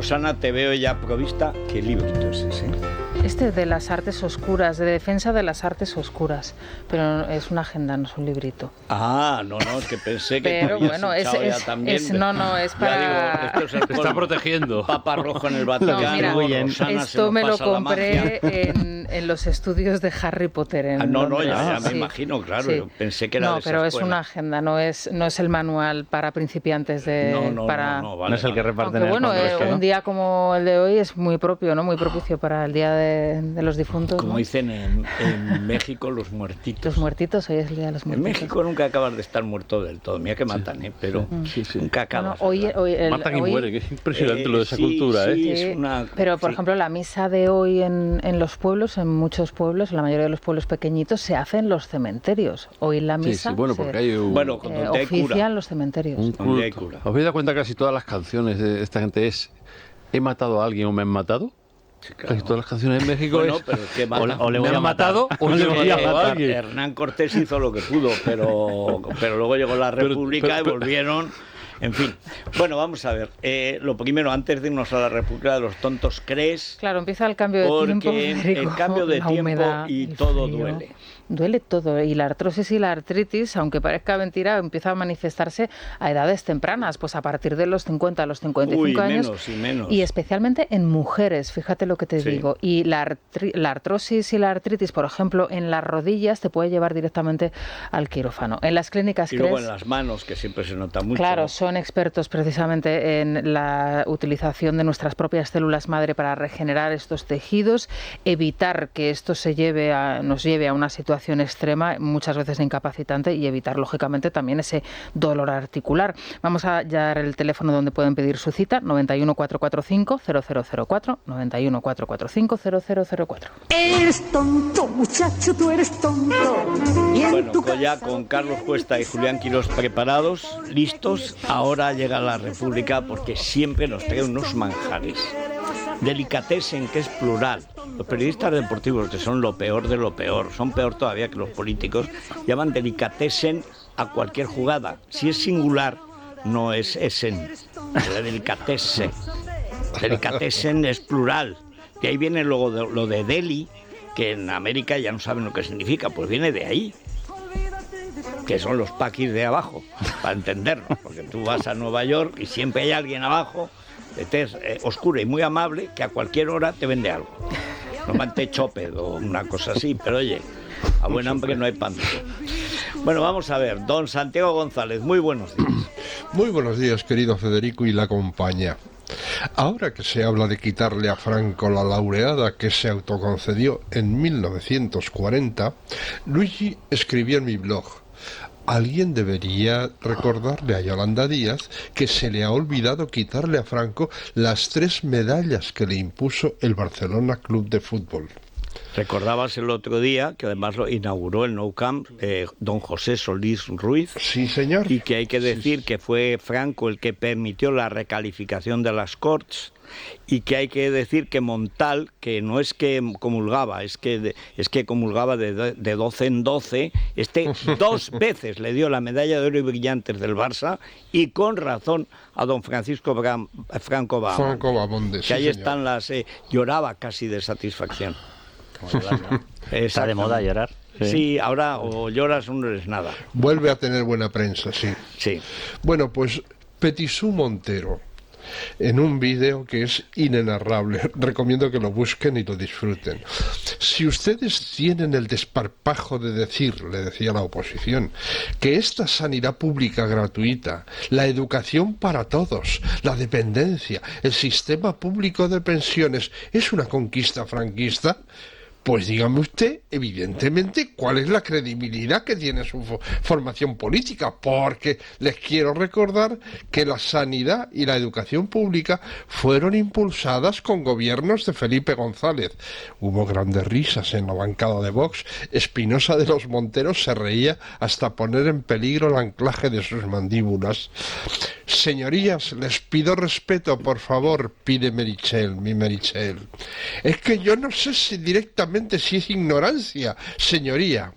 Rosana, te veo ya provista. ¿Qué librito es ese? Este de las artes oscuras, de defensa de las artes oscuras, pero es una agenda, no es un librito. Ah, no, es que pensé que pero te habías bueno, ya también. es para... Digo, esto es Te está protegiendo. Papa Rojo en el Vaticano. No, mira, Rosana, esto me lo compré en los estudios de Harry Potter en Londres. Ya me imagino, claro. Sí. Yo pensé que era de esa pero es escuela. una agenda, no es el manual para principiantes de... Vale, no es el que reparten. Aunque bueno, un día como el de hoy es muy propio, ¿no? Muy propicio para el Día de los Difuntos. Como ¿no? dicen en México, los muertitos. Los muertitos, hoy es el Día de los Muertitos. En México nunca acabas de estar muerto del todo. Mira que matan, pero nunca acabas. Matan y mueren, que es impresionante lo de esa cultura, ¿eh? Sí, es una... Pero, por ejemplo, la misa de hoy en los pueblos, en muchos pueblos, en la mayoría de los pueblos pequeñitos, se hace en los cementerios. Hoy la misa porque hay ofician los cementerios. Un culto. ¿Os habéis dado cuenta que casi todas las canciones de esta gente es ¿he matado a alguien o me han matado? Sí, claro. Casi todas las canciones en México pero es que o le voy a matado o le voy a matar. Hernán Cortés hizo lo que pudo, pero luego llegó la República y volvieron... En fin, bueno, vamos a ver. Lo primero, antes de irnos a la República de los Tontos, ¿crees? Claro, empieza el cambio de tiempo, Federico, el cambio de tiempo humedad, y todo frío. duele. Duele todo, y la artrosis y la artritis, aunque parezca mentira, empieza a manifestarse a edades tempranas, pues a partir de los 50, a los 55 años. Menos. Y especialmente en mujeres, fíjate lo que te digo. Y la artrosis y la artritis, por ejemplo, en las rodillas te puede llevar directamente al quirófano. En las clínicas... Y luego en las manos, que siempre se nota mucho. Claro, son expertos precisamente en la utilización de nuestras propias células madre para regenerar estos tejidos, evitar que esto nos lleve a una situación extrema, muchas veces incapacitante, y evitar, lógicamente, también ese dolor articular. Vamos a dar el teléfono donde pueden pedir su cita, 91 445 0004, 91 445 0004. Eres tonto, muchacho, tú eres tonto. Bueno, pues ya con Carlos Cuesta y Julián Quirós preparados, listos, ahora llega la República porque siempre nos trae unos manjares. Delicatessen, que es plural. Los periodistas deportivos, que son lo peor de lo peor, son peor todavía que los políticos, llaman delicatessen a cualquier jugada. Si es singular, no es essen, es delicatessen. Delicatessen es plural. De ahí viene luego lo de deli, que en América ya no saben lo que significa, pues viene de ahí. Que son los paquis de abajo, para entendernos, porque tú vas a Nueva York y siempre hay alguien abajo, de tez oscura y muy amable, que a cualquier hora te vende algo. Normalmente choped o una cosa así, pero oye, a buen hambre no hay pan. Bueno, vamos a ver, don Santiago González, muy buenos días. Muy buenos días, querido Federico y la compañía. Ahora que se habla de quitarle a Franco la laureada que se autoconcedió en 1940, Luigi escribió en mi blog: alguien debería recordarle a Yolanda Díaz que se le ha olvidado quitarle a Franco las 3 medallas que le impuso el Barcelona Club de Fútbol. Recordabas el otro día que además lo inauguró el Nou Camp don José Solís Ruiz. Sí, señor. Y que hay que decir que fue Franco el que permitió la recalificación de las Corts, y que hay que decir que Montal, que no es que comulgaba, es que comulgaba de 12 en 12, 2 veces le dio la medalla de oro y brillantes del Barça, y con razón a don Francisco Franco Bahamondes, que ahí están las... lloraba casi de satisfacción. Está de moda llorar. Sí, ahora o lloras o no eres nada. Vuelve a tener buena prensa, sí. Sí. Bueno, pues Petisú Montero, en un vídeo que es inenarrable, recomiendo que lo busquen y lo disfruten. Si ustedes tienen el desparpajo de decir, le decía la oposición, que esta sanidad pública gratuita, la educación para todos, la dependencia, el sistema público de pensiones es una conquista franquista, pues dígame usted, evidentemente, cuál es la credibilidad que tiene su formación política, porque les quiero recordar que la sanidad y la educación pública fueron impulsadas con gobiernos de Felipe González. Hubo grandes risas en la bancada de Vox. Espinosa de los Monteros se reía hasta poner en peligro el anclaje de sus mandíbulas. Señorías, les pido respeto, por favor, pide Meritxell, mi Meritxell. Es que yo no sé si directamente si es ignorancia, señoría.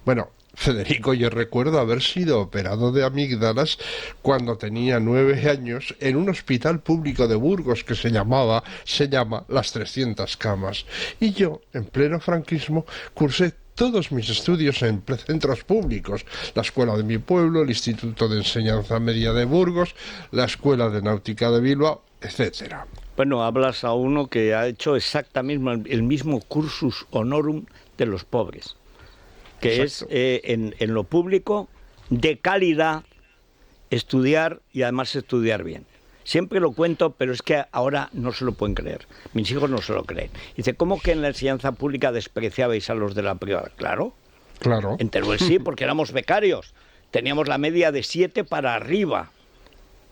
Bueno, Federico, yo recuerdo haber sido operado de amígdalas cuando tenía 9 años en un hospital público de Burgos que se llama Las 300 Camas. Y yo, en pleno franquismo, cursé todos mis estudios en centros públicos, la escuela de mi pueblo, el Instituto de Enseñanza Media de Burgos, la Escuela de Náutica de Bilbao, etcétera. Bueno, hablas a uno que ha hecho exactamente el mismo cursus honorum de los pobres, que Exacto. es en lo público, de calidad, estudiar y además estudiar bien. Siempre lo cuento, pero es que ahora no se lo pueden creer. Mis hijos no se lo creen. Dice, ¿cómo que en la enseñanza pública despreciabais a los de la privada? Claro, Claro. en Teruel sí, porque éramos becarios. Teníamos la media de 7 para arriba.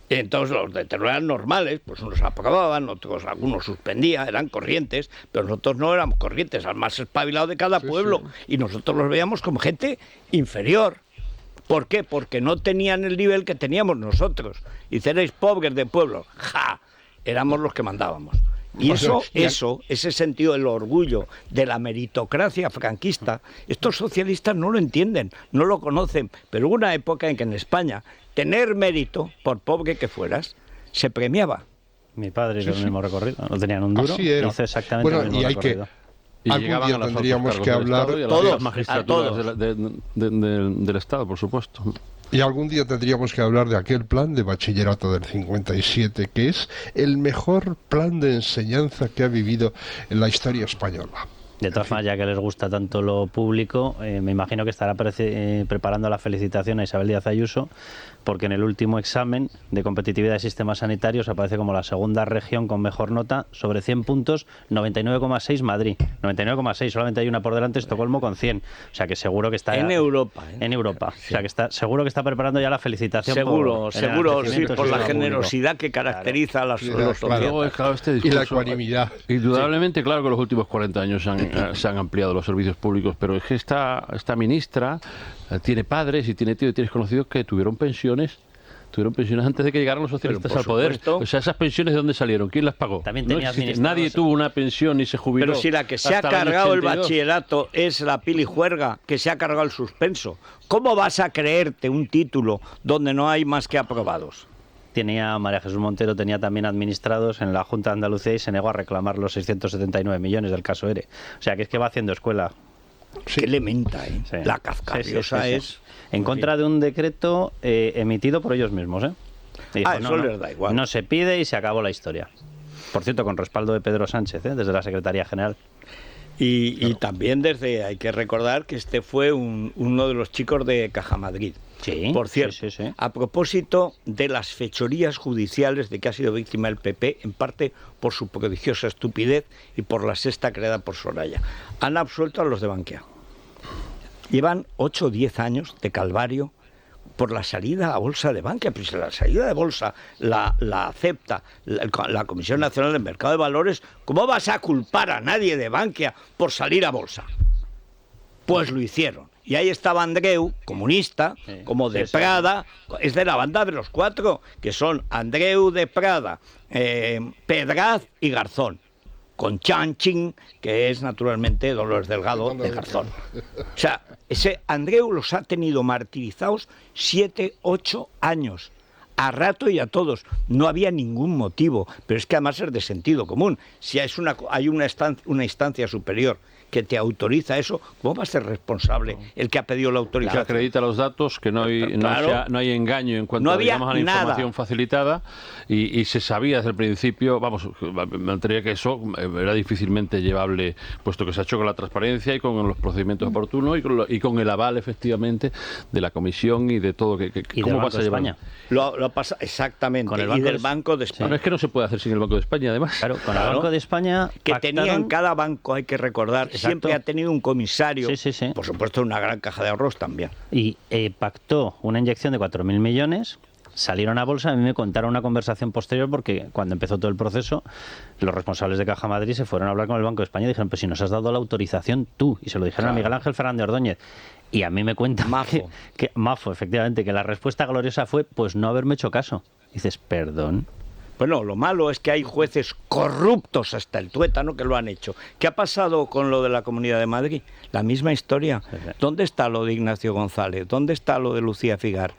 Entonces los de Teruel eran normales, pues unos aprobaban, otros algunos suspendían, eran corrientes, pero nosotros no éramos corrientes, al más espabilado de cada pueblo. Y nosotros los veíamos como gente inferior. ¿Por qué? Porque no tenían el nivel que teníamos nosotros. Y seréis pobres de pueblo. ¡Ja! Éramos los que mandábamos. Y ese sentido del orgullo, de la meritocracia franquista, estos socialistas no lo entienden, no lo conocen. Pero hubo una época en que en España tener mérito, por pobre que fueras, se premiaba. Mi padre hizo el mismo recorrido, no tenían un duro, Así era. hizo exactamente Bueno, el mismo y hay que recorrido. Y algún llegaban día a los altos tendríamos cargos que del hablar Estado y a todos, las magistraturas a todos. del Estado, por supuesto. Y algún día tendríamos que hablar de aquel plan de bachillerato del 57, que es el mejor plan de enseñanza que ha vivido en la historia española. De todas formas, ya que les gusta tanto lo público, me imagino que estará preparando la felicitación a Isabel Díaz Ayuso, porque en el último examen de competitividad de sistemas sanitarios aparece como la segunda región con mejor nota, sobre 100 puntos, 99,6 Madrid, 99,6, solamente hay una por delante, Estocolmo con 100, o sea que seguro que está En Europa. en Europa, o sea que está seguro que está preparando ya la felicitación. Seguro, por el seguro, sí, enaltecimiento por la del público. generosidad que caracteriza a los Claro. socialistas. Luego, claro, este Y discurso, la ecuanimidad. Indudablemente, claro que en los últimos 40 años se han ampliado los servicios públicos, pero es que esta ministra tiene padres y tiene tíos y tienes conocidos que tuvieron pensiones antes de que llegaran los socialistas Pero, al por poder. supuesto. O sea, ¿esas pensiones de dónde salieron? ¿Quién las pagó? También No tenía existe. administrados. Nadie tuvo una pensión ni se jubiló. Pero si la que se ha hasta el año cargado el 82. bachillerato es la pilijuerga, que se ha cargado el suspenso, ¿cómo vas a creerte un título donde no hay más que aprobados? Tenía María Jesús Montero, tenía también administrados en la Junta de Andalucía y se negó a reclamar los 679 millones del caso ERE. O sea, que es que va haciendo escuela. Qué elementa, ¿eh? Sí. La Kafkaviosa Sí, sí, sí, es... sí. En contra de un decreto emitido por ellos mismos, ¿eh? Dijo, Eso les da igual. No se pide y se acabó la historia. Por cierto, con respaldo de Pedro Sánchez, desde la Secretaría General. Y también hay que recordar que este fue uno de los chicos de Caja Madrid. Sí, Por cierto, sí, sí, sí. a propósito de las fechorías judiciales de que ha sido víctima el PP, en parte por su prodigiosa estupidez y por la sexta creada por Soraya, han absuelto a los de Bankia. Llevan 8 o 10 años de calvario por la salida a bolsa de Bankia. Pues si la salida de bolsa la acepta la Comisión Nacional del Mercado de Valores, ¿cómo vas a culpar a nadie de Bankia por salir a bolsa? Pues lo hicieron. Y ahí estaba Andreu, comunista, como de Prada, es de la banda de los 4, que son Andreu de Prada, Pedraz y Garzón, con Chanchín, que es naturalmente Dolores Delgado de Garzón. O sea, ese Andreu los ha tenido martirizados 7, 8 años. A rato y a todos. No había ningún motivo, pero es que además es de sentido común. Si hay una instancia superior que te autoriza eso, ¿cómo va a ser responsable el que ha pedido la Que autorización? acredita los datos, que no hay, Claro. no hay engaño en cuanto No había digamos, a la nada. información facilitada y se sabía desde el principio, vamos, me atrevería que eso era difícilmente llevable, puesto que se ha hecho con la transparencia y con los procedimientos oportunos y con el aval efectivamente de la Comisión y de todo. Y ¿Cómo del vas Banco a de llevar? España. Lo pasa exactamente. Con el Y Banco del de- Banco de España. Bueno, es que no se puede hacer sin el Banco de España, además. Claro, con Claro. el Banco de España Que pactaron- tenía en cada banco, hay que recordar, Exacto. siempre ha tenido un comisario, Sí, sí, sí. por supuesto una gran caja de ahorros también. y pactó una inyección de 4.000 millones, salieron a bolsa. A mí me contaron una conversación posterior porque cuando empezó todo el proceso, los responsables de Caja Madrid se fueron a hablar con el Banco de España y dijeron, pues si nos has dado la autorización tú, y se lo dijeron a Miguel Ángel Fernández Ordóñez. Y a mí me cuentan Mafo. Mafo, efectivamente, que la respuesta gloriosa fue, pues no haberme hecho caso. Dices, perdón. Bueno, lo malo es que hay jueces corruptos hasta el tuétano que lo han hecho. ¿Qué ha pasado con lo de la Comunidad de Madrid? La misma historia. ¿Dónde está lo de Ignacio González? ¿Dónde está lo de Lucía Figar?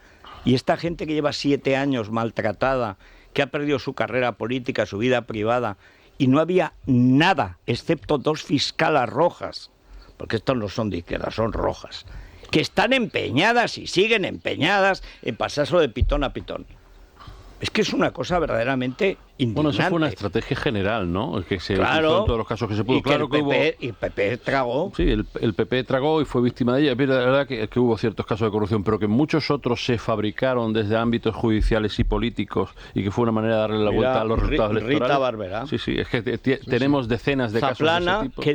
Y esta gente que lleva 7 años maltratada, que ha perdido su carrera política, su vida privada, y no había nada, excepto 2 fiscalas rojas, porque estos no son de izquierda, son rojas, que están empeñadas y siguen empeñadas en pasárselo de pitón a pitón. Es que es una cosa verdaderamente indignante. Bueno, eso fue una estrategia general, ¿no? El que se claro, utilizó en todos los casos que se pudo. Y claro que que el PP tragó. Sí, el PP tragó y fue víctima de ella. Es verdad que hubo ciertos casos de corrupción, pero que muchos otros se fabricaron desde ámbitos judiciales y políticos y que fue una manera de darle la vuelta a los resultados electorales. Rita Barberá. Sí, es que tenemos decenas de Zaplana, casos de ese tipo. que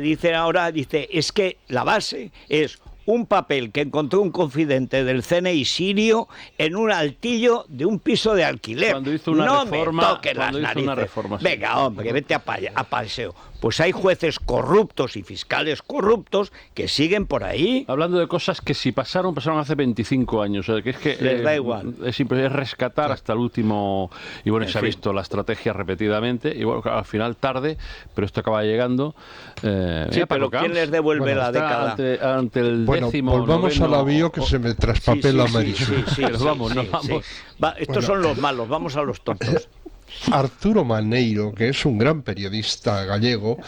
dice, es que la base es un papel que encontró un confidente del CNI sirio en un altillo de un piso de alquiler. Cuando hizo una no reforma, me toques las narices. Venga, hombre, vete a paseo. Pues hay jueces corruptos y fiscales corruptos que siguen por ahí. Hablando de cosas que si pasaron hace 25 años. O sea, que es que les da igual. Es rescatar hasta el último. Y bueno, se ha visto la estrategia repetidamente. Y bueno, al final tarde, pero esto acaba llegando. Sí, pero ¿quién les devuelve la década? Ante el décimo. Volvamos al avío que se me traspapela Marisol. Sí, vamos. Estos son los malos, vamos a los tontos. Arturo Maneiro, que es un gran periodista gallego,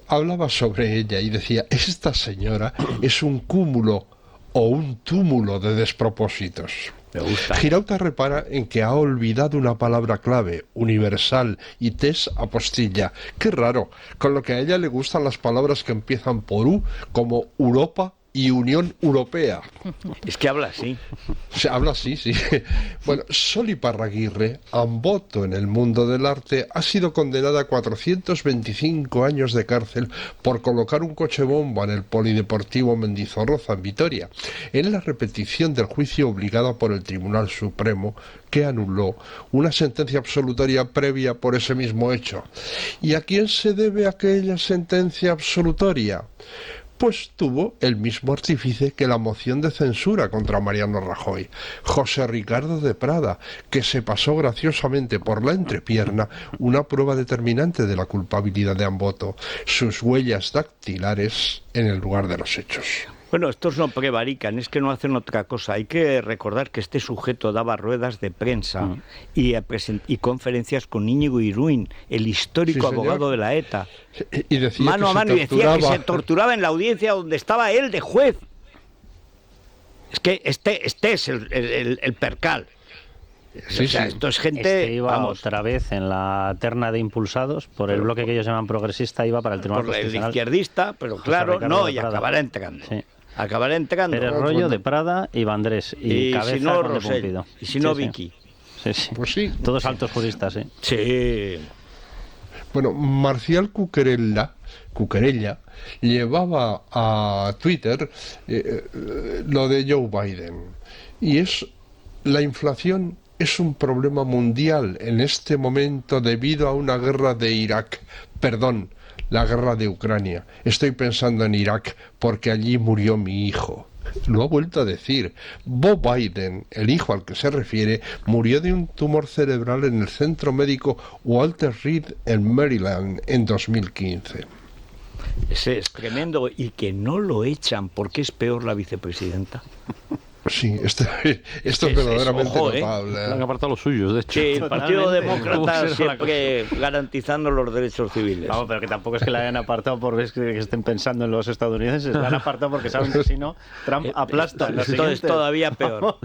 hablaba sobre ella y decía, esta señora es un cúmulo o un túmulo de despropósitos. Me gusta. Girauta repara en que ha olvidado una palabra clave, universal, y tes apostilla. Qué raro, con lo que a ella le gustan las palabras que empiezan por U, como Europa y Unión Europea. Es que habla así. Se habla así, sí. Bueno, Sol Iparraguirre, amboto en el mundo del arte, ha sido condenada a 425 años de cárcel por colocar un coche bomba en el Polideportivo Mendizorroza, en Vitoria, en la repetición del juicio obligada por el Tribunal Supremo, que anuló una sentencia absolutoria previa por ese mismo hecho. ¿Y a quién se debe aquella sentencia absolutoria? Pues tuvo el mismo artífice que la moción de censura contra Mariano Rajoy, José Ricardo de Prada, que se pasó graciosamente por la entrepierna una prueba determinante de la culpabilidad de Amboto, sus huellas dactilares en el lugar de los hechos. Bueno, estos no prevarican, es que no hacen otra cosa. Hay que recordar que este sujeto daba ruedas de prensa y conferencias con Íñigo Iruín, el histórico abogado de la ETA. Y decía mano a mano, y decía que se torturaba en la audiencia donde estaba él de juez. Es que este es el percal. Esto es gente... iba otra vez en la terna de impulsados por el bloque que ellos llaman progresista, iba para el Tribunal Constitucional. El izquierdista, pero claro, no, y acabará entrando. Sí. Acabará entrando. Pérez Royo, de Prada y Vandrés. Y Cabeza, si no, con Rosell. Y si no, Vicky. Sí. Pues sí. Todos altos juristas, ¿eh? Sí. Bueno, Marcial Cuquerella llevaba a Twitter lo de Joe Biden. Y la inflación es un problema mundial en este momento debido a una guerra de Irak. Perdón, la guerra de Ucrania. Estoy pensando en Irak porque allí murió mi hijo. Lo ha vuelto a decir. Bo Biden, el hijo al que se refiere, murió de un tumor cerebral en el centro médico Walter Reed en Maryland en 2015. Ese es tremendo, y que no lo echan porque es peor la vicepresidenta. Sí, esto es verdaderamente notable. Le han apartado los suyos, de hecho. Sí, el Partido Demócrata siempre garantizando los derechos civiles. Vamos, pero que tampoco es que la hayan apartado por que estén pensando en los estadounidenses, la han apartado porque saben que si no, Trump aplasta. Esto es todavía peor.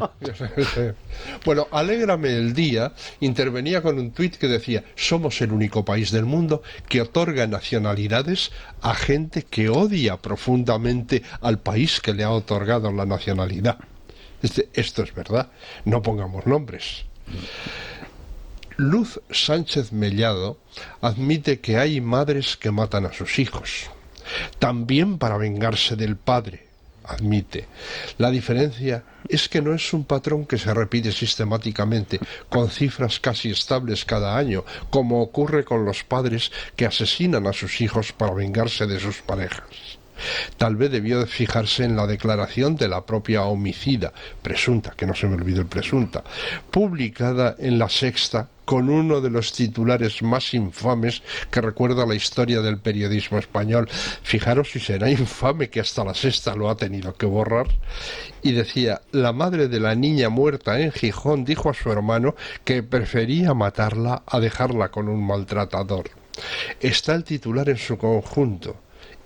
Bueno, Alégrame el Día intervenía con un tuit que decía: somos el único país del mundo que otorga nacionalidades a gente que odia profundamente al país que le ha otorgado la nacionalidad. Esto es verdad, no pongamos nombres. Luz Sánchez Mellado admite que hay madres que matan a sus hijos, también para vengarse del padre, admite. La diferencia es que no es un patrón que se repite sistemáticamente, con cifras casi estables cada año, como ocurre con los padres que asesinan a sus hijos para vengarse de sus parejas. Tal vez debió de fijarse en la declaración de la propia homicida, presunta, que no se me olvide el presunta, publicada en La Sexta con uno de los titulares más infames que recuerda la historia del periodismo español. Fijaros si será infame que hasta La Sexta lo ha tenido que borrar. Y decía: la madre de la niña muerta en Gijón dijo a su hermano que prefería matarla a dejarla con un maltratador. Está el titular en su conjunto.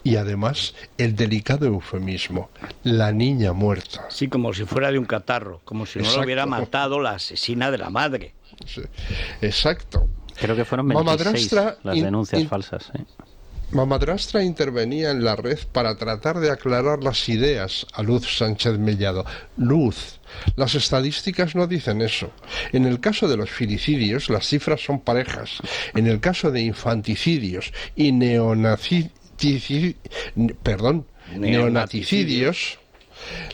Y además el delicado eufemismo, la niña muerta. Sí, como si fuera de un catarro, como si no lo hubiera matado la asesina de la madre. Sí, exacto. Creo que fueron 26 las denuncias falsas. Mamadrastra intervenía en la red para tratar de aclarar las ideas a Luz Sánchez Mellado. Luz, las estadísticas no dicen eso. En el caso de los filicidios, las cifras son parejas. En el caso de infanticidios y neonaticidios,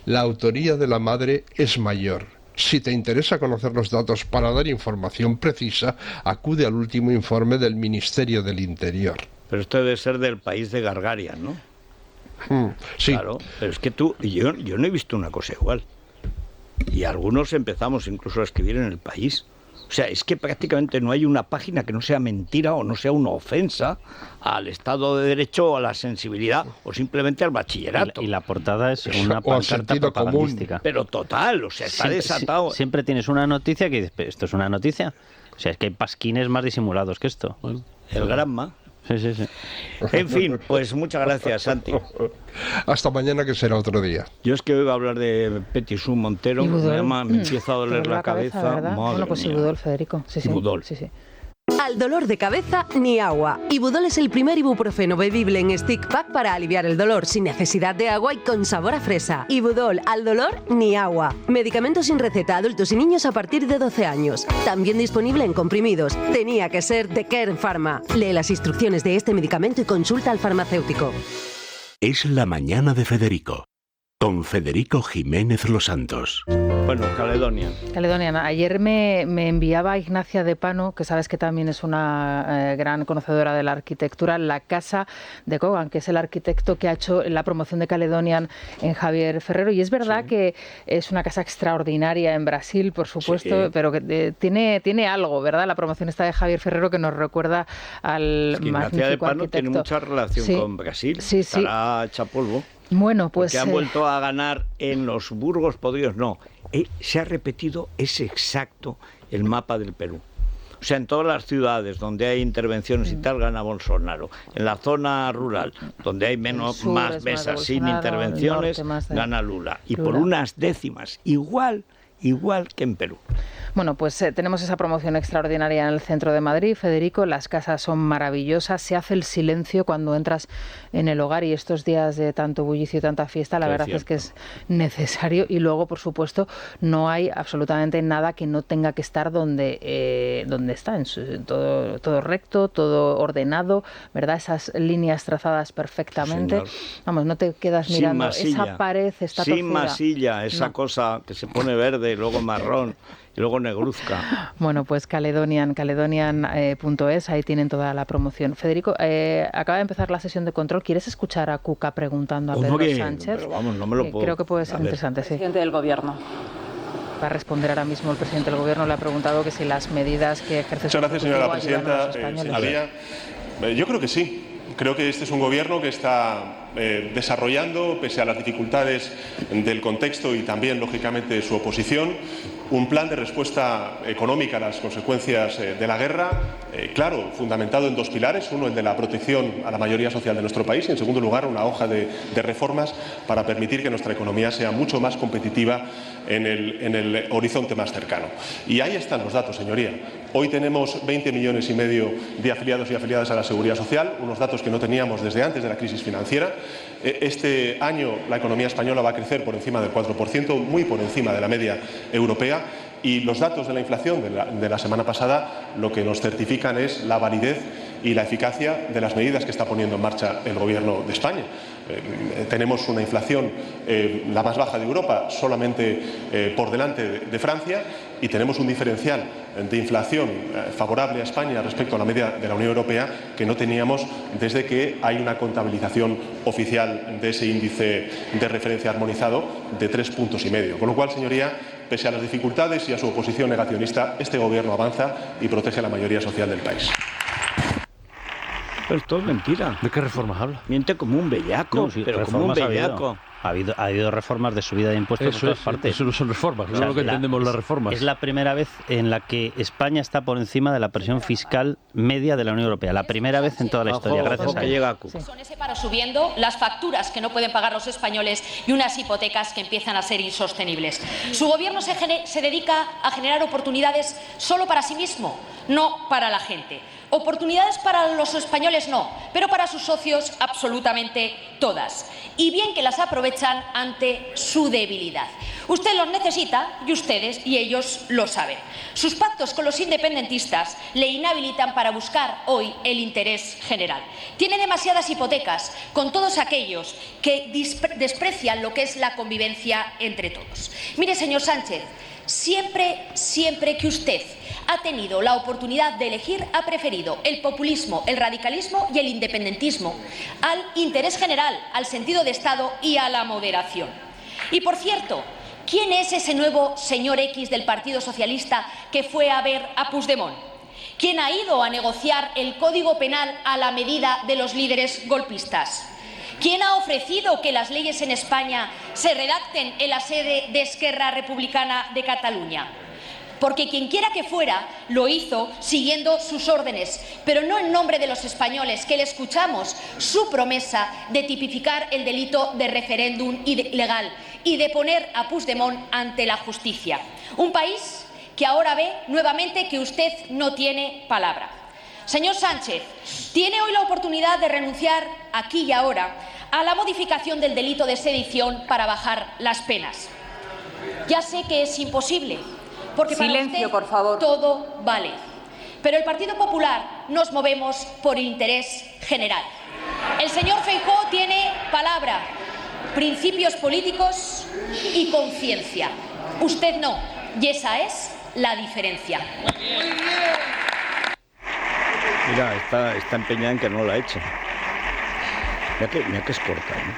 la autoría de la madre es mayor. Si te interesa conocer los datos para dar información precisa, acude al último informe del Ministerio del Interior. Pero esto debe ser del país de Gargarias, ¿no? Sí. Claro, pero es que yo no he visto una cosa igual. Y algunos empezamos incluso a escribir en El País. O sea, es que prácticamente no hay una página que no sea mentira o no sea una ofensa al Estado de Derecho o a la sensibilidad o simplemente al bachillerato. Y la portada es una pancarta propagandística. Pero total, o sea, está desatado. Siempre tienes una noticia que dices, ¿esto es una noticia? O sea, es que hay pasquines más disimulados que esto. Bueno, el Granma. Sí. En fin, pues muchas gracias, Santi. Hasta mañana, que será otro día. Yo es que oigo hablar de Petisú Montero, me empieza a doler la cabeza. Bueno, pues Ibudol, Federico. Sí. Ibudol. Sí. Al dolor de cabeza, ni agua. Ibudol es el primer ibuprofeno bebible en stick pack para aliviar el dolor, sin necesidad de agua y con sabor a fresa. Ibudol, al dolor, ni agua. Medicamento sin receta a adultos y niños a partir de 12 años. También disponible en comprimidos. Tenía que ser de Kern Pharma. Lee las instrucciones de este medicamento y consulta al farmacéutico. Es la mañana de Federico, con Federico Jiménez Los Santos. Bueno, Caledonian. Ayer me enviaba Ignacia de Pano, que sabes que también es una gran conocedora de la arquitectura, la casa de Kogan, que es el arquitecto que ha hecho la promoción de Caledonian en Javier Ferrero. Y es verdad que es una casa extraordinaria en Brasil, por supuesto, pero que tiene algo, ¿verdad? La promoción está de Javier Ferrero que nos recuerda al magnífico Ignacia de Pano arquitecto. tiene mucha relación con Brasil. Estará hecha polvo. Bueno, pues... Que han vuelto a ganar en los Burgos Podridos, no. Se ha repetido ese exacto el mapa del Perú. O sea, en todas las ciudades donde hay intervenciones y tal, gana Bolsonaro. En la zona rural, donde hay más mesas sin intervenciones, gana Lula. Y por unas décimas, igual que en Perú. Bueno, pues tenemos esa promoción extraordinaria en el centro de Madrid, Federico. Las casas son maravillosas, se hace el silencio cuando entras en el hogar y estos días de tanto bullicio y tanta fiesta, la verdad es que es necesario. Y luego, por supuesto, no hay absolutamente nada que no tenga que estar donde está, todo recto, todo ordenado, ¿verdad? Esas líneas trazadas perfectamente. Señor. Vamos, no te quedas mirando, esa pared está torcida. Sin masilla, esa cosa que se pone verde, luego marrón y luego negruzca. Bueno, pues caledonian.es, ahí tienen toda la promoción. Federico, acaba de empezar la sesión de control. ¿Quieres escuchar a Cuca preguntando a Pedro Sánchez? Pero vamos, no me lo puedo... Creo que puede ser interesante, sí. Presidente del Gobierno. Va a responder ahora mismo el presidente del Gobierno. Le ha preguntado que si las medidas que ejerce... Muchas gracias, señora presidenta. Señoría, yo creo que sí. Creo que este es un Gobierno que está desarrollando, pese a las dificultades del contexto y también, lógicamente, de su oposición, un plan de respuesta económica a las consecuencias de la guerra, claro, fundamentado en dos pilares. Uno, el de la protección a la mayoría social de nuestro país y, en segundo lugar, una hoja de reformas para permitir que nuestra economía sea mucho más competitiva en el horizonte más cercano. Y ahí están los datos, señoría. Hoy tenemos 20,5 millones de afiliados y afiliadas a la Seguridad Social, unos datos que no teníamos desde antes de la crisis financiera. Este año la economía española va a crecer por encima del 4%, muy por encima de la media europea. Y los datos de la inflación de la semana pasada lo que nos certifican es la validez y la eficacia de las medidas que está poniendo en marcha el Gobierno de España. Tenemos una inflación la más baja de Europa, solamente por delante de Francia, y tenemos un diferencial de inflación favorable a España respecto a la media de la Unión Europea que no teníamos desde que hay una contabilización oficial de ese índice de referencia armonizado de 3,5 puntos. Con lo cual, señoría, pese a las dificultades y a su oposición negacionista, este Gobierno avanza y protege a la mayoría social del país. Pero es todo mentira. ¿De qué reformas habla? Miente como un bellaco, No, sí, pero como un bellaco. Ha habido reformas de subida de impuestos Eso por todas partes. Eso no son reformas, no es lo que entendemos las reformas. Es la primera vez en la que España está por encima de la presión fiscal media de la Unión Europea. La primera vez en toda la historia, gracias a ello. Son ese paro subiendo, las facturas que no pueden pagar los españoles y unas hipotecas que empiezan a ser insostenibles. Su gobierno se dedica a generar oportunidades solo para sí mismo, no para la gente. Oportunidades para los españoles no, pero para sus socios absolutamente todas. Y bien que las aprovechan ante su debilidad. Usted los necesita y ustedes y ellos lo saben. Sus pactos con los independentistas le inhabilitan para buscar hoy el interés general. Tiene demasiadas hipotecas con todos aquellos que desprecian lo que es la convivencia entre todos. Mire, señor Sánchez, siempre que usted ha tenido la oportunidad de elegir, ha preferido el populismo, el radicalismo y el independentismo al interés general, al sentido de Estado y a la moderación. Y, por cierto, ¿quién es ese nuevo señor X del Partido Socialista que fue a ver a Puigdemont? ¿Quién ha ido a negociar el Código Penal a la medida de los líderes golpistas? ¿Quién ha ofrecido que las leyes en España se redacten en la sede de Esquerra Republicana de Cataluña? Porque quien quiera que fuera lo hizo siguiendo sus órdenes, pero no en nombre de los españoles, que le escuchamos su promesa de tipificar el delito de referéndum ilegal y de poner a Puigdemont ante la justicia. Un país que ahora ve nuevamente que usted no tiene palabra. Señor Sánchez, tiene hoy la oportunidad de renunciar aquí y ahora a la modificación del delito de sedición para bajar las penas. Ya sé que es imposible, porque para usted, por favor, todo vale. Pero el Partido Popular nos movemos por el interés general. El señor Feijóo tiene palabra, principios políticos y conciencia. Usted no, y esa es la diferencia. Mira, está empeñada en que no la eche. Mira que es corta, ¿no?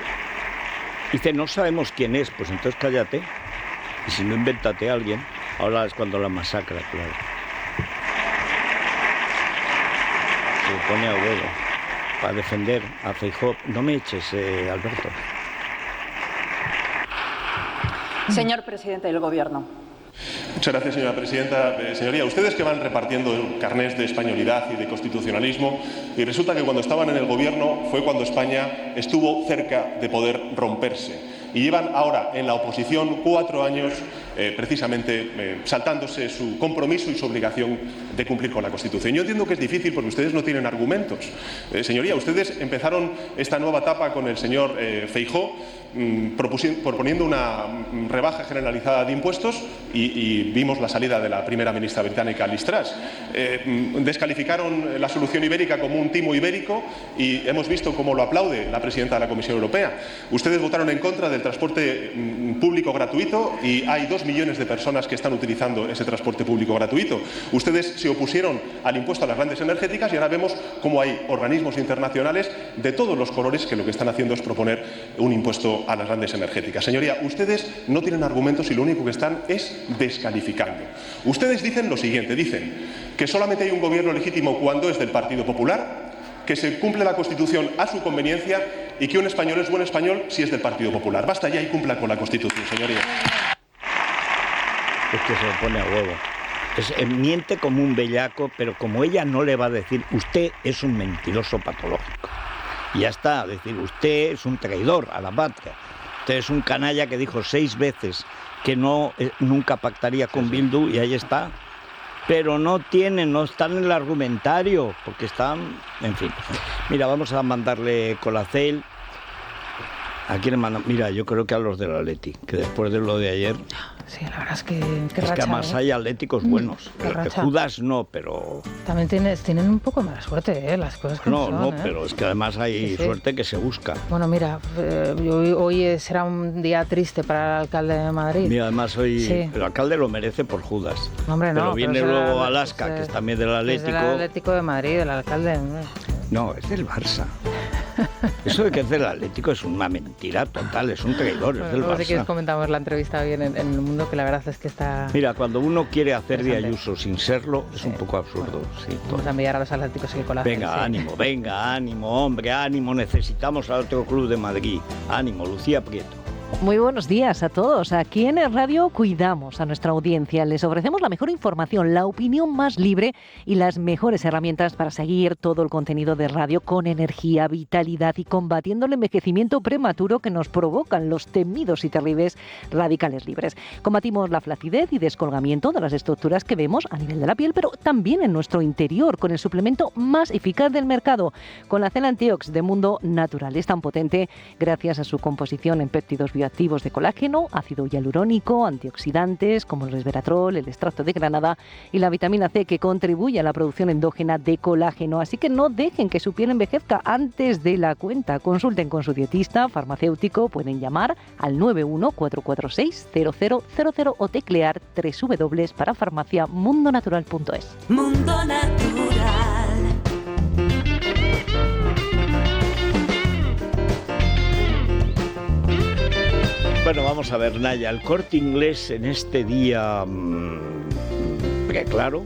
Dice, no sabemos quién es, pues entonces cállate. Y si no, invéntate a alguien. Ahora es cuando la masacra, claro. Se pone a huevo para defender a Feijóo. No me eches, Alberto. Señor presidente del Gobierno. Muchas gracias, señora presidenta. Señoría, ustedes que van repartiendo carnés de españolidad y de constitucionalismo, y resulta que cuando estaban en el Gobierno fue cuando España estuvo cerca de poder romperse. Y llevan ahora en la oposición 4 años precisamente saltándose su compromiso y su obligación de cumplir con la Constitución. Yo entiendo que es difícil porque ustedes no tienen argumentos. Señoría, ustedes empezaron esta nueva etapa con el señor Feijóo proponiendo una rebaja generalizada de impuestos y vimos la salida de la primera ministra británica Liz Truss. Descalificaron la solución ibérica como un timo ibérico y hemos visto cómo lo aplaude la presidenta de la Comisión Europea. Ustedes votaron en contra del transporte público gratuito y hay 2 millones de personas que están utilizando ese transporte público gratuito. Ustedes se opusieron al impuesto a las grandes energéticas y ahora vemos cómo hay organismos internacionales de todos los colores que lo que están haciendo es proponer un impuesto a las grandes energéticas. Señoría, ustedes no tienen argumentos y lo único que están es descalificando. Ustedes dicen lo siguiente, dicen que solamente hay un gobierno legítimo cuando es del Partido Popular, que se cumple la Constitución a su conveniencia y que un español es buen español si es del Partido Popular. Basta ya y cumplan con la Constitución, señoría. Es que se lo pone a huevo. Miente como un bellaco, pero como ella no le va a decir, usted es un mentiroso patológico. Y ya está, decir, usted es un traidor a la patria. Usted es un canalla que dijo 6 veces que nunca pactaría con Bildu y ahí está. Pero no están en el argumentario, porque están, en fin. Mira, vamos a mandarle Colacel. ¿A quién manda? Mira, yo creo que a los del Atleti, que después de lo de ayer... Sí, la verdad es que es que además hay atléticos buenos. Judas no, pero... También tienen un poco mala suerte, las cosas que no, pero es que además hay suerte que se busca. Bueno, mira, hoy será un día triste para el alcalde de Madrid. Mira, además hoy el alcalde lo merece por Judas. Hombre, no. Pero viene luego Alaska, que es también del Atlético. Es del Atlético de Madrid, el alcalde. No, es del Barça. Eso de que es del Atlético es una mentira total, es un traidor, es del Luego si quieres Barça. comentamos la entrevista bien en El Mundo, que la verdad es que está... Mira, cuando uno quiere hacer de Interesante. Ayuso sin serlo, es un poco absurdo. Sí, todo. Vamos a enviar a los Atléticos el colágeno. Venga, ánimo, hombre, ánimo, necesitamos al otro club de Madrid. Ánimo, Lucía Prieto. Muy buenos días a todos. Aquí en el radio cuidamos a nuestra audiencia. Les ofrecemos la mejor información, la opinión más libre y las mejores herramientas para seguir todo el contenido de radio con energía, vitalidad y combatiendo el envejecimiento prematuro que nos provocan los temidos y terribles radicales libres. Combatimos la flacidez y descolgamiento de las estructuras que vemos a nivel de la piel, pero también en nuestro interior con el suplemento más eficaz del mercado, con la Cel Antiox de Mundo Natural. Es tan potente gracias a su composición en péptidos bioactivos de colágeno, ácido hialurónico, antioxidantes como el resveratrol, el extracto de granada y la vitamina C, que contribuye a la producción endógena de colágeno. Así que no dejen que su piel envejezca antes de la cuenta. Consulten con su dietista, farmacéutico, pueden llamar al 91-446-0000 o teclear www.parafarmaciamundonatural.es. Mundo Natural. Bueno, vamos a ver, Naya, el Corte Inglés en este día, claro.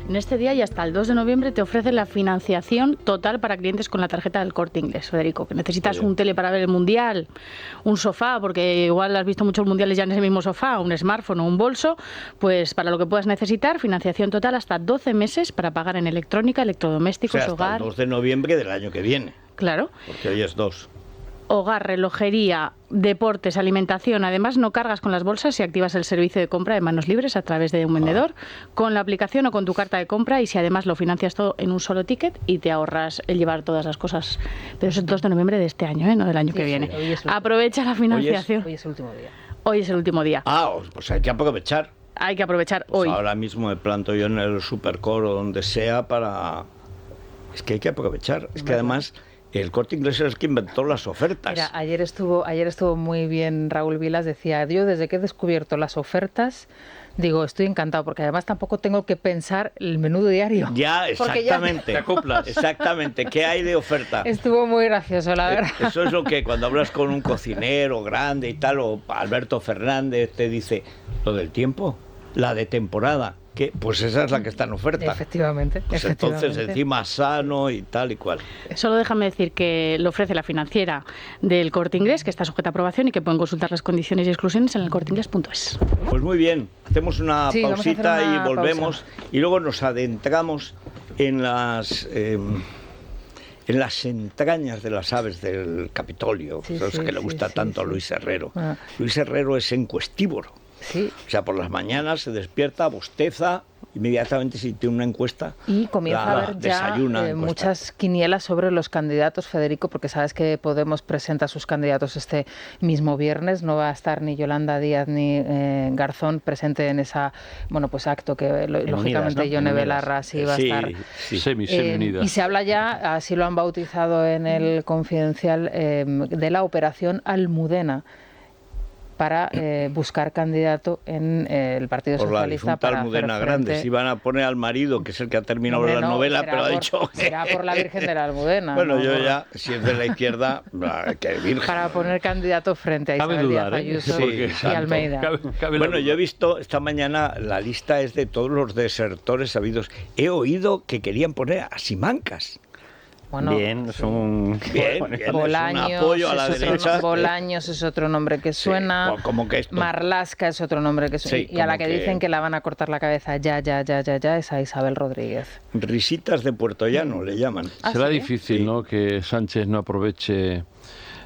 En este día y hasta el 2 de noviembre te ofrece la financiación total para clientes con la tarjeta del Corte Inglés, Federico. Que necesitas un tele para ver el Mundial, un sofá, porque igual has visto muchos mundiales ya en ese mismo sofá, un smartphone o un bolso, pues para lo que puedas necesitar, financiación total hasta 12 meses para pagar en electrónica, electrodomésticos, O sea, hasta hogar. el 2 de noviembre del año que viene. Claro. Porque hoy es 2. Hogar, relojería, deportes, alimentación. Además, no cargas con las bolsas si activas el servicio de compra de manos libres a través de un vendedor, con la aplicación o con tu carta de compra, y si además lo financias todo en un solo ticket y te ahorras el llevar todas las cosas. Pero eso es el 2 de noviembre de este año, no del año que viene. Aprovecha la financiación. Hoy es el último día. Hoy es el último día. Ah, pues hay que aprovechar. Hay que aprovechar Pues hoy. ahora mismo me planto yo en el Supercore o donde sea para... Es que hay que aprovechar. Es que además... El Corte Inglés es el que inventó las ofertas. Mira, ayer estuvo muy bien Raúl Vilas, decía, yo desde que he descubierto las ofertas, digo, estoy encantado, porque además tampoco tengo que pensar el menú diario. Ya, exactamente. Te acoplas. Exactamente. ¿Qué hay de oferta? Estuvo muy gracioso, la verdad. Eso es lo que cuando hablas con un cocinero grande y tal, o Alberto Fernández te dice, lo del tiempo, la de temporada. ¿Qué? Pues esa es la que está en oferta. Efectivamente. Pues entonces encima sano y tal y cual. Solo déjame decir que lo ofrece la financiera del Corte Inglés, que está sujeta a aprobación y que pueden consultar las condiciones y exclusiones en elcorteinglés.es. Pues muy bien, hacemos una Sí, vamos a pausita hacer una y volvemos. pausa. Y luego nos adentramos en las entrañas de las aves del Capitolio. Sí, Eso es sí, que le sí, gusta sí, tanto a sí. Luis Herrero. Ah. Luis Herrero es encuestívoro. Sí. O sea, por las mañanas se despierta, bosteza, inmediatamente si tiene una encuesta, Y comienza a haber ya desayuna, muchas quinielas sobre los candidatos, Federico, porque sabes que Podemos presenta a sus candidatos este mismo viernes. No va a estar ni Yolanda Díaz ni Garzón presente en esa, pues acto que lógicamente Yone Belarra sí va a estar. Semi-unidas. Y se habla ya, así lo han bautizado en el Confidencial, de la operación Almudena, para buscar candidato en el Partido por la Socialista difunta para Almudena hacer Grande. frente... Si van a poner al marido, que es el que ha terminado Hombre, la no, novela, será pero ha por- dicho... será por la Virgen de la Almudena. Bueno, ¿no? yo Por- ya, si es de la izquierda, que virgen. Para poner candidato frente a Cabe Isabel dudar, Díaz ¿eh? Ayuso Sí, y exacto. Almeida. Bueno, yo he visto esta mañana, la lista es de todos los desertores habidos. He oído que querían poner a Simancas. Bueno, Bien, es un... Bien, bien, es un apoyo a la derecha. Bolaños es otro nombre que suena. Como que esto. Marlaska es otro nombre que suena. Sí, y a la como que que- dicen que la van a cortar la cabeza ya es a Isabel Rodríguez. Risitas de Puerto Llano le llaman. Será difícil, ¿no?, que Sánchez no aproveche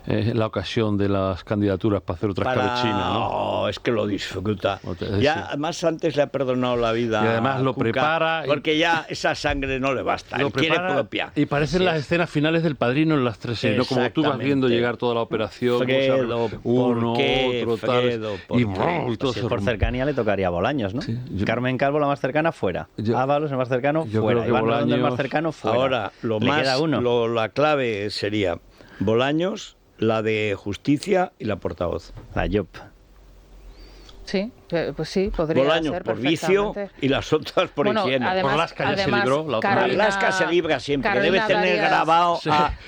la ocasión de las candidaturas para hacer otra escabechina, ¿no? No, es que lo disfruta. Sí. Ya, además antes le ha perdonado la vida. Y además lo a Cuca, prepara y- Porque ya esa sangre no le basta. Lo Él quiere prepara propia. y parecen Sí. las escenas finales del Padrino en las tres series, ¿no? Como tú vas Exactamente. viendo llegar toda la operación, cómo se abre Fredo, uno, ¿por qué? otro, tal, Fredo, ¿por y, qué? y todo Si se es por rompe. cercanía le tocaría a Bolaños, ¿no? Carmen Calvo la más cercana, fuera. Ábalos el más cercano, yo fuera. creo que Iván Redondo el más Bolaños- cercano, fuera. Ahora, lo Le más, queda uno. la clave sería Bolaños, la de Justicia y la portavoz. La Job. Sí, Pues sí, podría Bolaños ser por vicio y las otras por higiene. Además, por Lasca ya se libró. Lasca se libra siempre. Carolina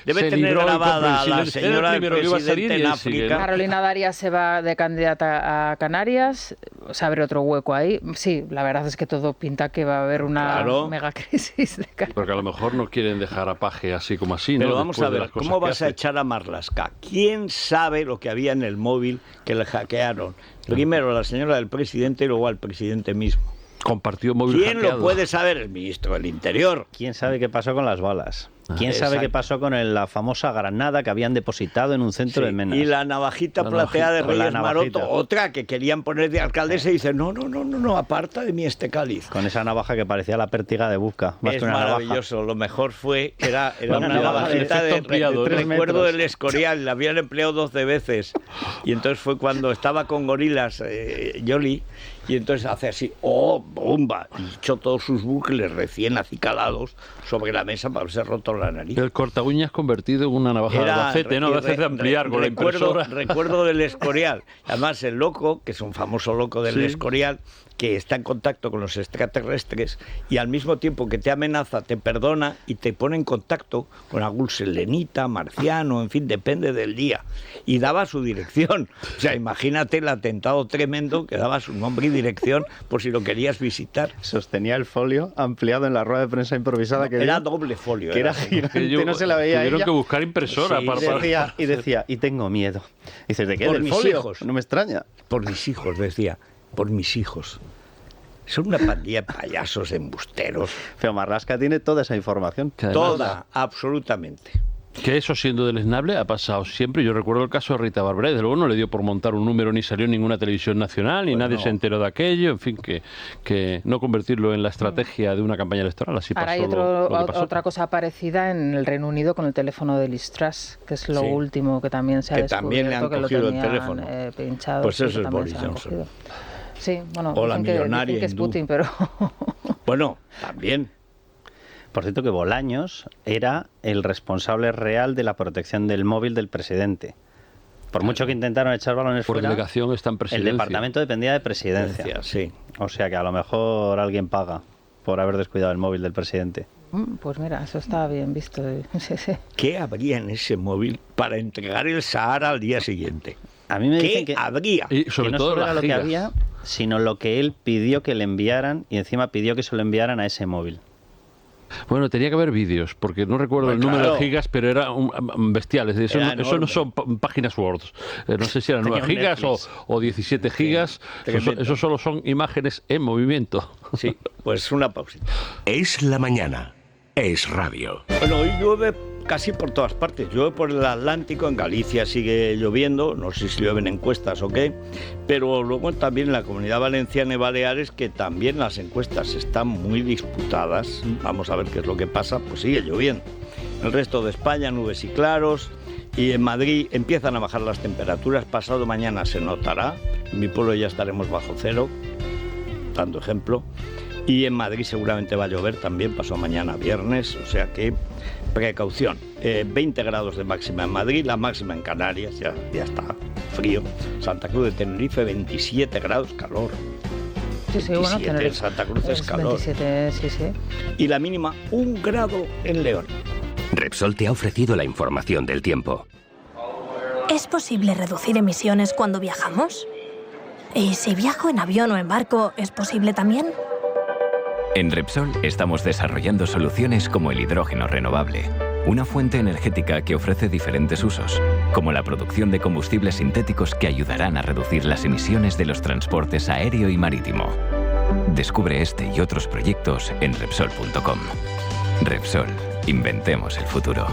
Debe tener grabada a la señora del presidente en África. Carolina Darias se va de candidata a Canarias, se abre otro hueco ahí. Sí, la verdad es que todo pinta que va a haber una mega crisis de Canarias. Porque a lo mejor no quieren dejar a Paje así como así, Pero ¿no? vamos a ver, ¿cómo vas a echar a Marlaska? ¿Quién sabe lo que había en el móvil que le hackearon? Primero a la señora del presidente y luego al presidente mismo. Compartió móvil ¿Quién hackeado. lo puede saber? El ministro del Interior. ¿Quién sabe qué pasó con las balas? ¿Quién sabe qué pasó con la famosa granada que habían depositado en un centro de Menas? Y la navajita plateada de Reyes Maroto, otra que querían poner de alcaldesa y dice, no, aparta de mí este cáliz. Con esa navaja que parecía la pértiga de Busca. Es maravilloso. Lo mejor fue que era una navajita de recuerdo 3 metros. del Escorial, la habían empleado 12 veces. Y entonces fue cuando estaba con Gorilas, Yoli, y entonces hace así, bomba, y echó todos sus bucles recién acicalados sobre la mesa para haberse roto la nariz. El corta uñas convertido en una navaja de Albacete, ¿no? A veces de ampliar con la impresora. Recuerdo del Escorial. Además, el loco, que es un famoso loco del Escorial, que está en contacto con los extraterrestres y al mismo tiempo que te amenaza, te perdona y te pone en contacto con algún selenita, marciano, en fin, depende del día. Y daba su dirección. O sea, imagínate el atentado tremendo que daba su nombre y dirección por si lo querías visitar. Sostenía el folio ampliado en la rueda de prensa improvisada que era dio, doble folio. Que era gigante, no se la veía Tuvieron ella. que buscar impresora para... Y decía, y tengo miedo. Dices, ¿de qué? Por ¿Del mis folio? hijos. No me extraña. Por mis hijos, decía. Por mis hijos. Son una pandilla de payasos, embusteros. Pero Marlaska tiene toda esa información. Toda, absolutamente. Que eso, siendo deleznable, ha pasado siempre. Yo recuerdo el caso de Rita Barberá, desde luego no le dio por montar un número, ni salió en ninguna televisión nacional, ni nadie se enteró de aquello, en fin, que no convertirlo en la estrategia de una campaña electoral. Así Ahora pasó hay lo que pasó. otra cosa parecida en el Reino Unido con el teléfono de Liz Truss, que es lo último que también se ha descubierto. También le han cogido el teléfono. Pinchado, pues eso es Boris Johnson. Sí, bueno, o la millonaria dicen que es Putin, pero... Bueno, también. Por cierto, que Bolaños era el responsable real de la protección del móvil del presidente. Por mucho que intentaron echar balones por fuera, delegación está en presidencia. El departamento dependía de presidencia. Sí. O sea que a lo mejor alguien paga por haber descuidado el móvil del presidente. Pues mira, eso está bien visto. Sí, sí. ¿Qué habría en ese móvil para entregar el Sahara al día siguiente? A mí me dicen que habría. Y sobre que no todo solo era lo que gigas. había, sino lo que él pidió que le enviaran y encima pidió que se lo enviaran a ese móvil. Bueno, tenía que haber vídeos, porque no recuerdo el número de gigas, pero era bestiales. Eso no son páginas Word. No sé si eran 9 gigas o 17 gigas. Eso solo son imágenes en movimiento. Sí, pues una pausita. Es la mañana. Es radio. Bueno, hoy llueve casi por todas partes. Llueve por el Atlántico, en Galicia sigue lloviendo, no sé si llueven encuestas o qué, pero luego también en la Comunidad Valenciana y Baleares, que también las encuestas están muy disputadas. Vamos a ver qué es lo que pasa, pues sigue lloviendo. En el resto de España, nubes y claros, y en Madrid empiezan a bajar las temperaturas, pasado mañana se notará, en mi pueblo ya estaremos bajo cero, dando ejemplo. Y en Madrid seguramente va a llover también, pasó mañana viernes, o sea que precaución. 20 grados de máxima en Madrid, la máxima en Canarias, ya está frío. Santa Cruz de Tenerife, 27 grados, calor. Sí, sí, bueno, en Santa Cruz es calor. 27, sí, sí. Y la mínima, 1 grado en León. Repsol te ha ofrecido la información del tiempo. ¿Es posible reducir emisiones cuando viajamos? ¿Y si viajo en avión o en barco, es posible también? En Repsol estamos desarrollando soluciones como el hidrógeno renovable, una fuente energética que ofrece diferentes usos, como la producción de combustibles sintéticos que ayudarán a reducir las emisiones de los transportes aéreo y marítimo. Descubre este y otros proyectos en Repsol.com. Repsol, inventemos el futuro.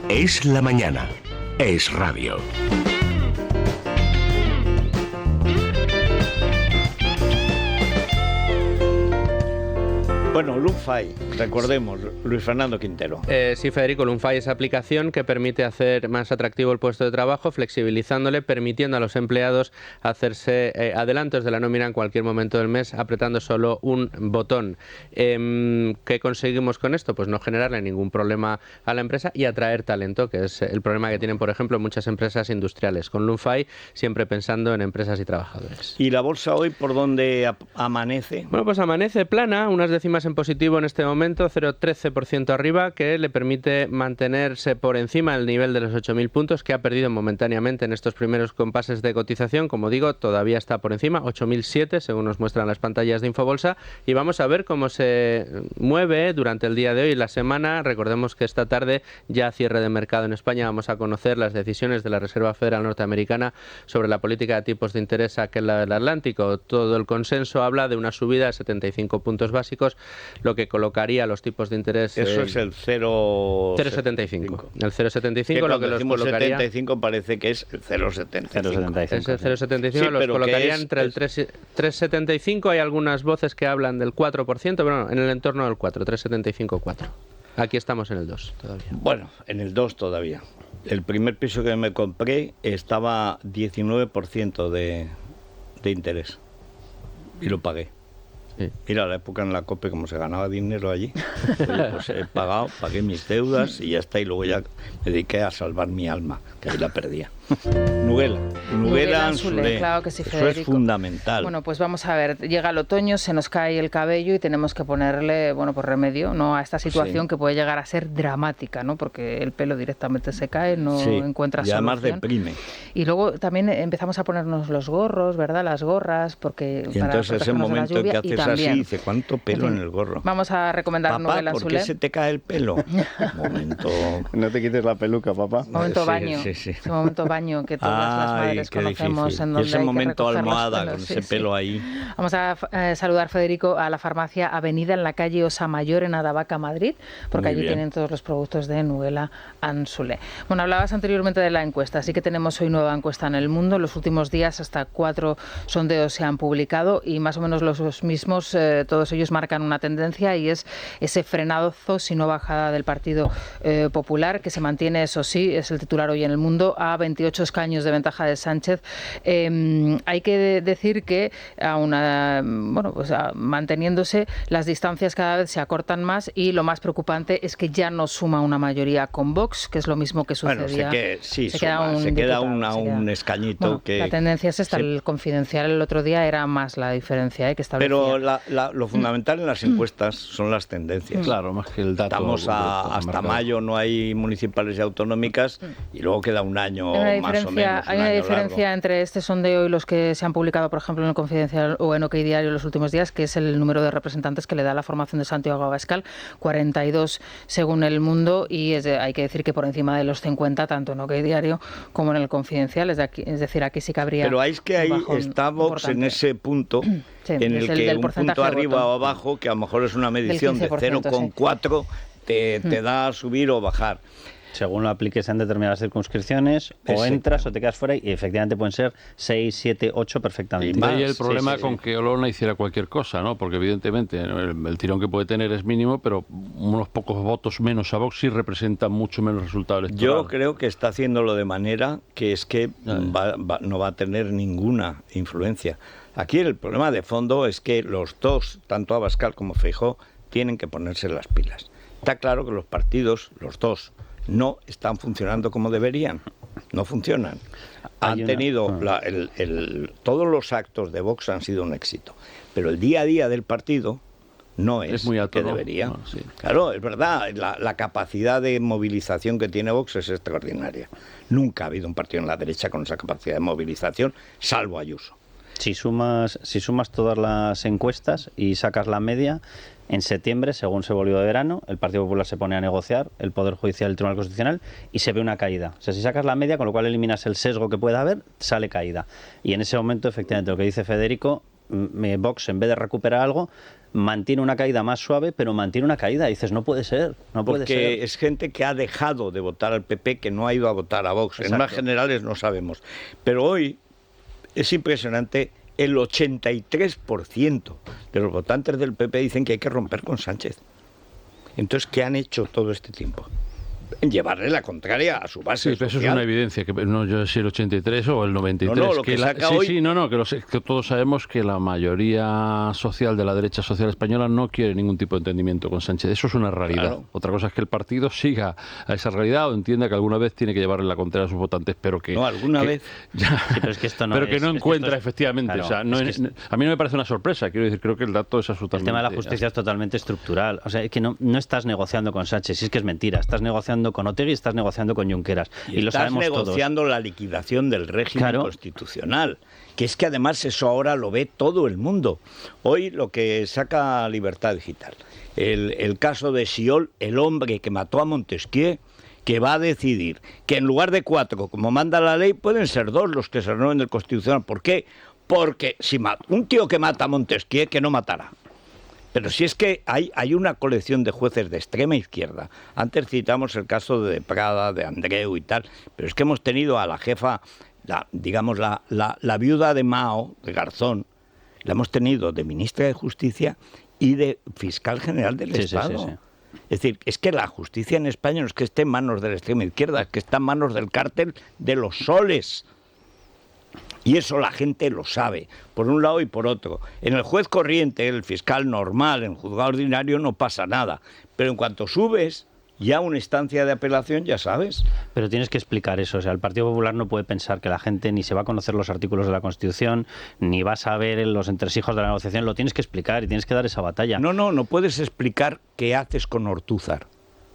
Es la mañana. Es radio. Bueno, Bueno, Lunfy, recordemos, Luis Fernando Quintero. Sí, Federico, Lunfy es aplicación que permite hacer más atractivo el puesto de trabajo, flexibilizándole, permitiendo a los empleados hacerse adelantos de la nómina en cualquier momento del mes, apretando solo un botón. ¿Qué conseguimos con esto? Pues no generarle ningún problema a la empresa y atraer talento, que es el problema que tienen, por ejemplo, muchas empresas industriales. Con Lunfy, siempre pensando en empresas y trabajadores. ¿Y la bolsa hoy por dónde amanece? Bueno, pues amanece plana, unas décimas en positivo en este momento, 0,13% arriba, que le permite mantenerse por encima del nivel de los 8.000 puntos, que ha perdido momentáneamente en estos primeros compases de cotización. Como digo, todavía está por encima, 8.007, según nos muestran las pantallas de Infobolsa, y vamos a ver cómo se mueve durante el día de hoy y la semana. Recordemos que esta tarde, ya cierre de mercado en España, vamos a conocer las decisiones de la Reserva Federal norteamericana sobre la política de tipos de interés a aquel lado del Atlántico. Todo el consenso habla de una subida de 75 puntos básicos, lo que colocaría los tipos de interés... Eso es el 0,75. El 0,75 lo que los colocaría... 75 parece que es el 0,75. Es el 0,75, los colocaría entre el 3,75. Hay algunas voces que hablan del 4%, pero no, en el entorno del 4, 3,75, 4. Aquí estamos en el 2 todavía. Bueno, en el 2 todavía. El primer piso que me compré estaba 19% de interés y lo pagué. Sí. Mira, la época en la COPE, como se ganaba dinero allí, pues he pagado, pagué mis deudas y ya está, y luego ya me dediqué a salvar mi alma, que ahí la perdía. Nuguela Anzulé, claro que sí, eso Federico. Es fundamental. Bueno, pues vamos a ver, llega el otoño, se nos cae el cabello y tenemos que ponerle, bueno, pues remedio, ¿no?, a esta situación que puede llegar a ser dramática, ¿no?, porque el pelo directamente se cae, no encuentra solución. Y además deprime. Y luego también empezamos a ponernos los gorros, ¿verdad?, las gorras, porque y entonces ese momento en que haces así, dice, ¿cuánto pelo en el gorro? Vamos a recomendar Nuguela Anzulé. ¿Por qué se te cae el pelo? Momento... No te quites la peluca, papá. Momento baño. Ese momento baño que todas las madres conocemos, difícil. En donde ese hay momento que almohada con ese pelo ahí. Vamos a saludar, Federico, a la farmacia Avenida en la calle Osa Mayor en Adavaca, Madrid, porque allí tienen todos los productos de Nuguela Anzulé. Bueno, hablabas anteriormente de la encuesta, así que tenemos hoy nueva encuesta en El Mundo. Los últimos días hasta 4 sondeos se han publicado y más o menos los mismos, todos ellos marcan una tendencia, y es ese frenazo, si no bajada, del Partido Popular, que se mantiene, eso sí, es el titular hoy en El Mundo, a 28 escaños de ventaja de Sánchez. Hay que decir que manteniéndose, las distancias cada vez se acortan más, y lo más preocupante es que ya no suma una mayoría con Vox, que es lo mismo que sucedía. Se queda un escañito. Bueno, que la tendencia es esta. El Confidencial el otro día era más la diferencia que establecía. Pero lo fundamental en las encuestas son las tendencias. Claro, más que el dato. Estamos hasta mayo, no hay municipales y autonómicas, y luego queda un año más o menos. Hay una diferencia entre este sondeo y los que se han publicado, por ejemplo, en el Confidencial o en OK Diario los últimos días, que es el número de representantes que le da la formación de Santiago Abascal, 42 según El Mundo, y hay que decir que por encima de los 50, tanto en OK Diario como en el Confidencial, es decir, aquí sí que habría. Pero es que ahí está Vox en ese punto, en el que un punto arriba o abajo, que a lo mejor es una medición de 0,4, te da a subir o bajar. Según lo apliques en determinadas circunscripciones, o entras o te quedas fuera, y efectivamente pueden ser 6, 7, 8 perfectamente. Y el problema con que Olona hiciera cualquier cosa, ¿no? Porque evidentemente el tirón que puede tener es mínimo, pero unos pocos votos menos a Vox sí representan mucho menos resultado electoral. Yo creo que está haciéndolo de manera que es que no va a tener ninguna influencia. Aquí el problema de fondo es que los dos, tanto Abascal como Feijóo, tienen que ponerse las pilas. Está claro que los partidos, los dos, no están funcionando como deberían, no funcionan. Todos los actos de Vox han sido un éxito, pero el día a día del partido no es muy alto, que debería. Claro, es verdad, la capacidad de movilización que tiene Vox es extraordinaria. Nunca ha habido un partido en la derecha con esa capacidad de movilización, salvo Ayuso. Si sumas todas las encuestas y sacas la media, en septiembre, según se volvió de verano, el Partido Popular se pone a negociar, el Poder Judicial y el Tribunal Constitucional, y se ve una caída. O sea, si sacas la media, con lo cual eliminas el sesgo que pueda haber, sale caída. Y en ese momento, efectivamente, lo que dice Federico, Vox, en vez de recuperar algo, mantiene una caída más suave, pero mantiene una caída. Y dices, no puede ser, no puede ser. Porque es gente que ha dejado de votar al PP, que no ha ido a votar a Vox. Exacto. En más generales no sabemos. Pero hoy es impresionante el 83% de los votantes del PP dicen que hay que romper con Sánchez. Entonces, ¿qué han hecho todo este tiempo? En llevarle la contraria a su base Sí, pero eso es social. una evidencia, que no yo sé el 83 o el 93. No, lo que saca hoy... que todos sabemos que la mayoría social de la derecha social española no quiere ningún tipo de entendimiento con Sánchez. Eso es una realidad. Claro. Otra cosa es que el partido siga a esa realidad o entienda que alguna vez tiene que llevarle la contraria a sus votantes, pero que... No, alguna vez... Sí, pero es que esto no pero que es, no es que encuentra esto es- efectivamente. claro, o sea, no es que a mí no me parece una sorpresa. Quiero decir, creo que el dato es absolutamente... El tema de la justicia es totalmente estructural. O sea, es que no estás negociando con Sánchez, si es que es mentira. Estás negociando con Otegi y estás negociando con Junqueras. Y lo estás sabemos negociando la liquidación del régimen Claro. constitucional, que es que además eso ahora lo ve todo el mundo. Hoy lo que saca Libertad Digital, el caso de Siol, el hombre que mató a Montesquieu, que va a decidir que en lugar de 4, como manda la ley, pueden ser 2 los que se renueven del Constitucional. ¿Por qué? Porque si un tío que mata a Montesquieu, que no matará. Pero si es que hay una colección de jueces de extrema izquierda. Antes citamos el caso de Prada, de Andreu y tal, pero es que hemos tenido a la jefa, la viuda de Mao, de Garzón, la hemos tenido de ministra de Justicia y de fiscal general del Estado. Sí. Es decir, es que la justicia en España no es que esté en manos de la extrema izquierda, es que está en manos del cártel de los soles. Y eso la gente lo sabe, por un lado y por otro. En el juez corriente, el fiscal normal, en el juzgado ordinario no pasa nada. Pero en cuanto subes ya a una instancia de apelación, ya sabes. Pero tienes que explicar eso. O sea, el Partido Popular no puede pensar que la gente ni se va a conocer los artículos de la Constitución, ni va a saber los entresijos de la negociación. Lo tienes que explicar y tienes que dar esa batalla. No puedes explicar qué haces con Ortúzar.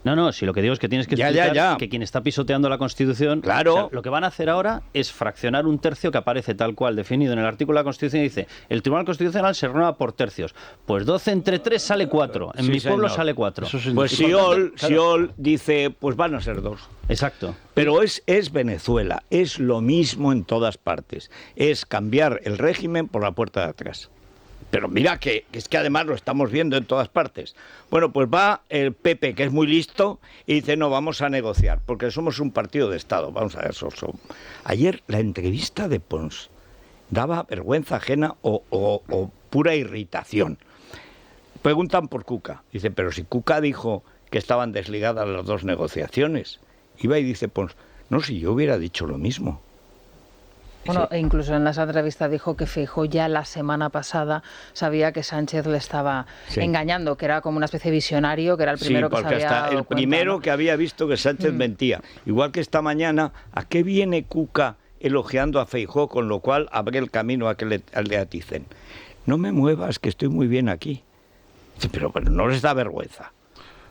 No, si lo que digo es que tienes que explicar que quien está pisoteando la Constitución, claro. O sea, lo que van a hacer ahora es fraccionar un tercio que aparece tal cual definido en el artículo de la Constitución y dice, el Tribunal Constitucional se renueva por tercios. Pues 12 entre 3 sale 4. En Sí, mi pueblo señor. sale 4. Pues Siol dice, pues van a ser 2. Exacto. Pero es Venezuela, es lo mismo en todas partes. Es cambiar el régimen por la puerta de atrás. Pero mira que es que además lo estamos viendo en todas partes. Bueno, pues va el PP, que es muy listo, y dice, no, vamos a negociar, porque somos un partido de Estado. Vamos a ver, ayer la entrevista de Pons daba vergüenza ajena o pura irritación. Preguntan por Cuca. Dice, pero si Cuca dijo que estaban desligadas las 2 negociaciones. Iba y dice Pons, no, si yo hubiera dicho lo mismo. Bueno, e incluso en esa entrevista dijo que Feijóo ya la semana pasada sabía que Sánchez le estaba engañando, que era como una especie de visionario, que era el primero que se había dado el cuenta, primero ¿no? que había visto que Sánchez mentía. Igual que esta mañana, ¿a qué viene Cuca elogiando a Feijóo, con lo cual abre el camino a que le aticen? No me muevas, que estoy muy bien aquí. Dice, pero no les da vergüenza.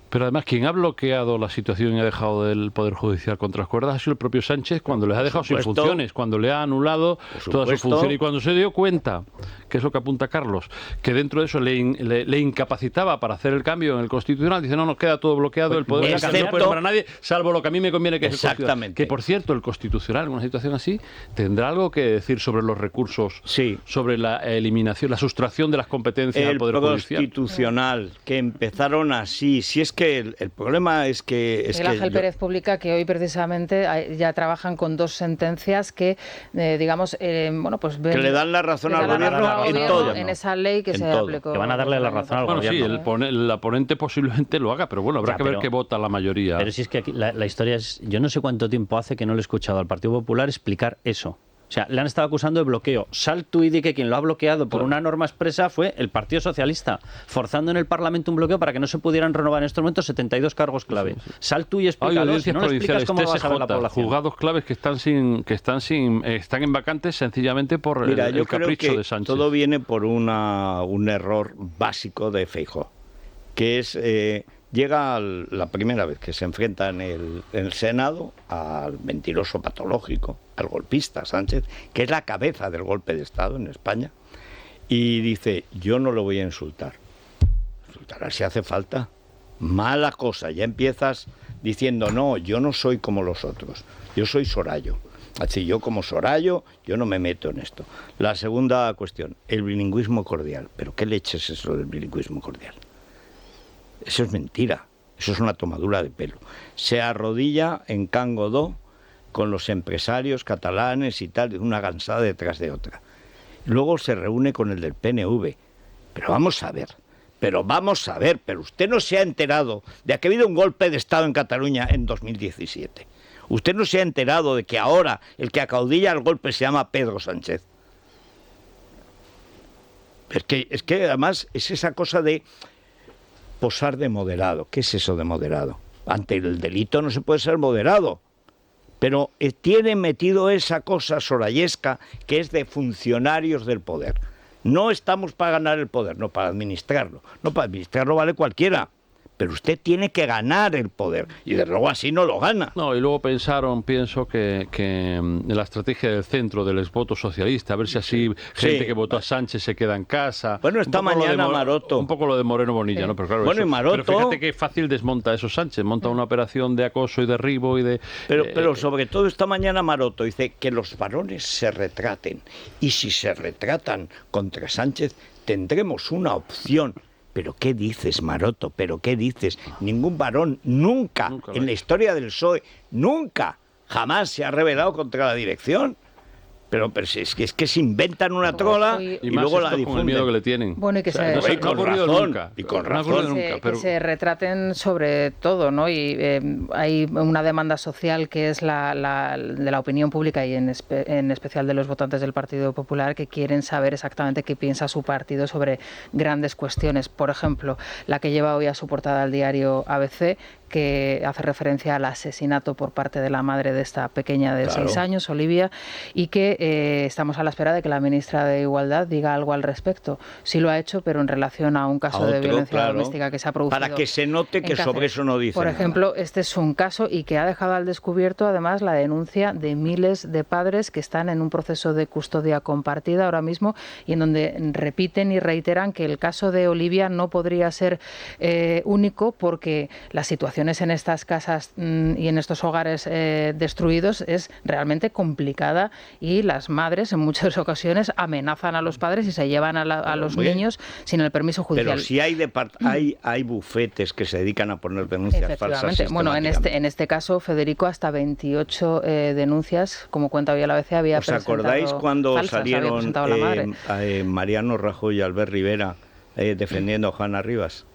Pero además, quien ha bloqueado la situación y ha dejado del Poder Judicial contra las cuerdas ha sido el propio Sánchez cuando les ha dejado sin funciones, cuando le ha anulado todas sus funciones y cuando se dio cuenta, que es lo que apunta Carlos, que dentro de eso le incapacitaba para hacer el cambio en el Constitucional. Dice, no, nos queda todo bloqueado, el Poder Judicial no puede para nadie, salvo lo que a mí me conviene, que es el Constitucional. Que, por cierto, el Constitucional, en una situación así, tendrá algo que decir sobre los recursos, sobre la eliminación, la sustracción de las competencias al Poder Judicial. El Constitucional, que empezaron así, si es que el problema es que... Miguel Ángel Pérez publica que hoy precisamente ya trabajan con 2 sentencias que, digamos, bueno, pues... que le dan la razón al gobierno en todo. En esa ley que se aplicó. Que van a darle la razón al gobierno. Sí, la ponente posiblemente lo haga, pero bueno, habrá que ver qué vota la mayoría. Pero si es que aquí la historia es... Yo no sé cuánto tiempo hace que no le he escuchado al Partido Popular explicar eso. O sea, le han estado acusando de bloqueo. Sal tú y di que quien lo ha bloqueado por una norma expresa fue el Partido Socialista, forzando en el Parlamento un bloqueo para que no se pudieran renovar en estos momentos 72 cargos clave. Sal tú y explícalo. Si no lo explicas, ¿cómo lo va a saber la población? Juzgados claves que están en vacantes sencillamente por el capricho de Sánchez. Todo viene por un error básico de Feijóo, que es... llega la primera vez que se enfrenta en el Senado al mentiroso patológico, al golpista Sánchez, que es la cabeza del golpe de Estado en España, y dice, yo no lo voy a insultar. Insultará si hace falta. Mala cosa, ya empiezas diciendo, no, yo no soy como los otros, yo soy Sorallo. Así, yo como Sorallo, yo no me meto en esto. La segunda cuestión, el bilingüismo cordial. ¿Pero qué leche es eso del bilingüismo cordial? Eso es mentira, eso es una tomadura de pelo. Se arrodilla en Can Godó con los empresarios catalanes y tal, una gansada detrás de otra. luego se reúne con el del PNV. Pero vamos a ver, pero usted no se ha enterado de que ha habido un golpe de Estado en Cataluña en 2017. Usted no se ha enterado de que ahora el que acaudilla el golpe se llama Pedro Sánchez. Es que además es esa cosa de posar de moderado. ¿Qué es eso de moderado? Ante el delito no se puede ser moderado. Pero tiene metido esa cosa sorayesca que es de funcionarios del poder. No estamos para ganar el poder, no para administrarlo. No, para administrarlo vale cualquiera. Pero usted tiene que ganar el poder, y de luego así no lo gana. No, y luego pienso que la estrategia del centro, del exvoto socialista, a ver si así gente que votó a Sánchez se queda en casa. Bueno, esta mañana Maroto. Un poco lo de Moreno Bonilla, ¿no? Pero claro, bueno, eso, y Maroto... Pero fíjate qué fácil desmonta eso Sánchez, monta una operación de acoso y derribo y de... Pero sobre todo esta mañana Maroto dice que los varones se retraten, y si se retratan contra Sánchez tendremos una opción. ¿Pero qué dices, Maroto? ¿Pero qué dices? Ningún varón nunca en la historia del PSOE, jamás se ha rebelado contra la dirección. Pero es que se inventan una trola y luego la difunden. Con el miedo que le tienen. Bueno, y que con razón. Que se retraten sobre todo, ¿no? Y hay una demanda social que es de la opinión pública y en especial de los votantes del Partido Popular, que quieren saber exactamente qué piensa su partido sobre grandes cuestiones. Por ejemplo, la que lleva hoy a su portada el diario ABC, que hace referencia al asesinato por parte de la madre de esta pequeña de 6 años, Olivia, y que estamos a la espera de que la ministra de Igualdad diga algo al respecto. Sí lo ha hecho, pero en relación a un caso de violencia doméstica que se ha producido. Para que se note que sobre eso no dice Por ejemplo, este es un caso y que ha dejado al descubierto además la denuncia de miles de padres que están en un proceso de custodia compartida ahora mismo y en donde repiten y reiteran que el caso de Olivia no podría ser único, porque la situación en estas casas y en estos hogares destruidos es realmente complicada, y las madres en muchas ocasiones amenazan a los padres y se llevan a los niños sin el permiso judicial. Pero si hay bufetes que se dedican a poner denuncias falsas. Bueno, en este caso, Federico, hasta 28 denuncias, como cuenta hoy el ABC, había presentado. ¿Os acordáis cuando salieron Mariano Rajoy y Albert Rivera defendiendo a Juana Rivas?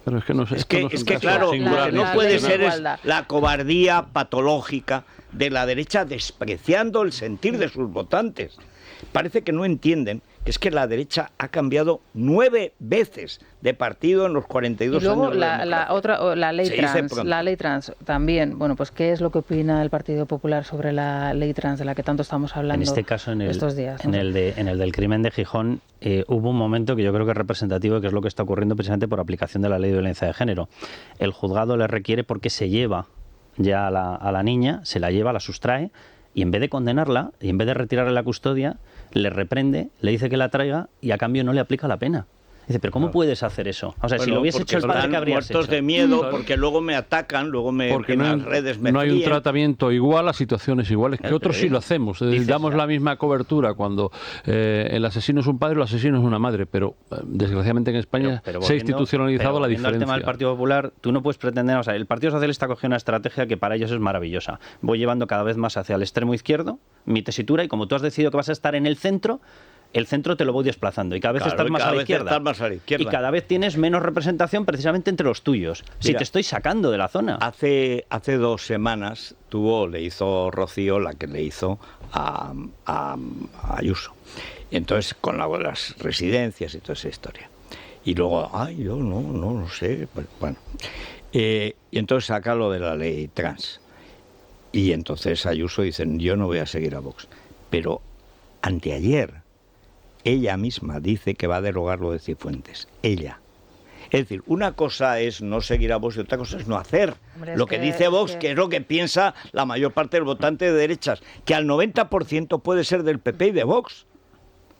Pero es que no sé. Es que claro, lo que no puede ser es la cobardía patológica de la derecha despreciando el sentir de sus votantes. Parece que no entienden que es que la derecha ha cambiado 9 veces de partido en los 42 años. Y luego años la ley trans también. Bueno, pues ¿qué es lo que opina el Partido Popular sobre la ley trans de la que tanto estamos hablando en este caso, estos días? En el del crimen de Gijón hubo un momento que yo creo que es representativo, que es lo que está ocurriendo precisamente por aplicación de la ley de violencia de género. El juzgado le requiere, porque se lleva ya a la niña, se la lleva, la sustrae, y en vez de condenarla, y en vez de retirarle la custodia, le reprende, le dice que la traiga y a cambio no le aplica la pena. Dice, pero ¿cómo puedes hacer eso? O sea, si lo hubiese hecho el padre, ¿qué habrías hecho? Muertos de miedo, porque luego me atacan, luego en las redes me no hay un tratamiento igual a situaciones iguales, que otros sí lo hacemos. Damos la misma cobertura cuando el asesino es un padre o el asesino es una madre, pero desgraciadamente en España se ha institucionalizado la diferencia. El tema del Partido Popular, tú no puedes pretender, o sea, el Partido Socialista cogió una estrategia que para ellos es maravillosa. Voy llevando cada vez más hacia el extremo izquierdo mi tesitura, y como tú has decidido que vas a estar en el centro te lo voy desplazando, y cada vez estás más a la izquierda. Y cada vez tienes menos representación precisamente entre los tuyos. Mira, si te estoy sacando de la zona. Hace 2 semanas le hizo Rocío la que le hizo a Ayuso. Y entonces con las residencias y toda esa historia. Y luego, yo no sé. Bueno. Y entonces saca lo de la ley trans. Y entonces Ayuso dice, yo no voy a seguir a Vox. Pero anteayer ella misma dice que va a derogar lo de Cifuentes. Ella. Es decir, una cosa es no seguir a Vox y otra cosa es no hacer lo que dice Vox, que es lo que piensa la mayor parte del votante de derechas, que al 90% puede ser del PP y de Vox,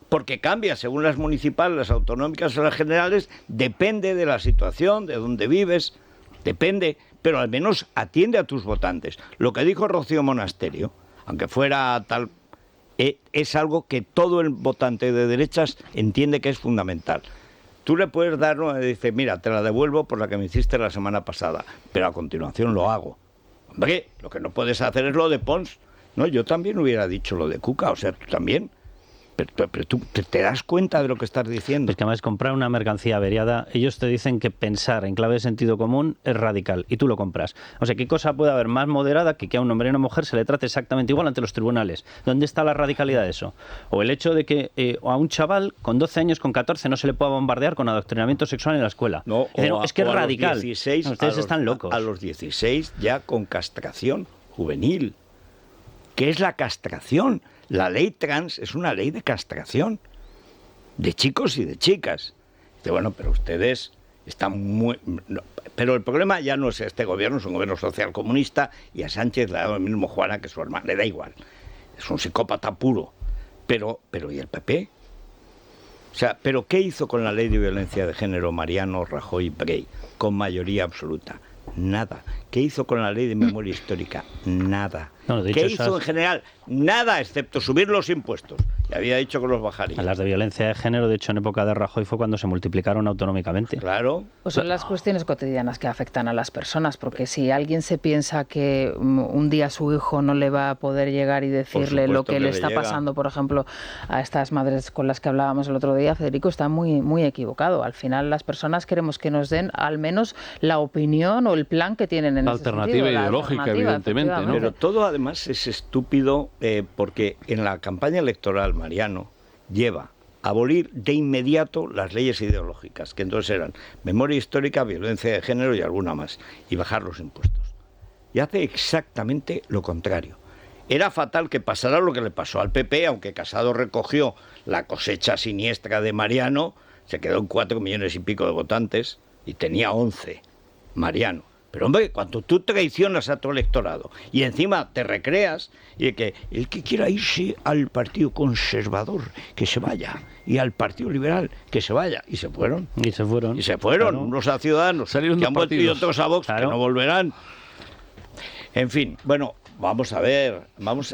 porque cambia según las municipales, las autonómicas o las generales, depende de la situación, de dónde vives, depende, pero al menos atiende a tus votantes. Lo que dijo Rocío Monasterio, aunque fuera tal, es algo que todo el votante de derechas entiende que es fundamental. Tú le puedes dar, dice, mira, te la devuelvo por la que me hiciste la semana pasada, pero a continuación lo hago. Hombre, lo que no puedes hacer es lo de Pons. No, yo también hubiera dicho lo de Cuca, o sea, tú también. Pero tú te das cuenta de lo que estás diciendo. Es que además comprar una mercancía averiada, ellos te dicen que pensar en clave de sentido común es radical y tú lo compras. O sea, ¿qué cosa puede haber más moderada que a un hombre y una mujer se le trate exactamente igual ante los tribunales? ¿Dónde está la radicalidad de eso? O el hecho de que a un chaval con 12 años, con 14, no se le pueda bombardear con adoctrinamiento sexual en la escuela. Es que es radical. 16, ustedes están locos. A los 16 ya con castración juvenil. ¿Qué es la castración? La ley trans es una ley de castración de chicos y de chicas. Dice, bueno, pero ustedes están muy... No, pero el problema ya no es este gobierno, es un gobierno social comunista y a Sánchez le da lo mismo Juana que su hermana, le da igual. Es un psicópata puro. Pero ¿y el PP? O sea, ¿pero qué hizo con la ley de violencia de género Mariano, Rajoy y Brey? Con mayoría absoluta. Nada. ¿Qué hizo con la ley de memoria histórica? Nada. ¿Qué hizo en general? Nada, excepto subir los impuestos. Y había dicho que los bajaría. Las de violencia de género, de hecho, en época de Rajoy fue cuando se multiplicaron autonómicamente. Claro. Pues son las cuestiones cotidianas que afectan a las personas, porque si alguien se piensa que un día su hijo no le va a poder llegar y decirle lo que le está pasando, por ejemplo, a estas madres con las que hablábamos el otro día, Federico, está muy, muy equivocado. Al final las personas queremos que nos den al menos la opinión o el plan que tienen en la ese alternativa sentido, ideológica, evidentemente, ¿no? Pero todo además es estúpido porque en la campaña electoral Mariano lleva a abolir de inmediato las leyes ideológicas, que entonces eran memoria histórica, violencia de género y alguna más, y bajar los impuestos. Y hace exactamente lo contrario. Era fatal que pasara lo que le pasó al PP, aunque Casado recogió la cosecha siniestra de Mariano, se quedó en 4 millones y pico de votantes y tenía 11, Mariano. Pero hombre, cuando tú traicionas a tu electorado y encima te recreas y de que el que quiera irse al Partido Conservador, que se vaya, y al Partido Liberal, que se vaya, y se fueron. Claro. Unos a Ciudadanos que han vuelto y otros a Vox, que no volverán. En fin, bueno, vamos a ver,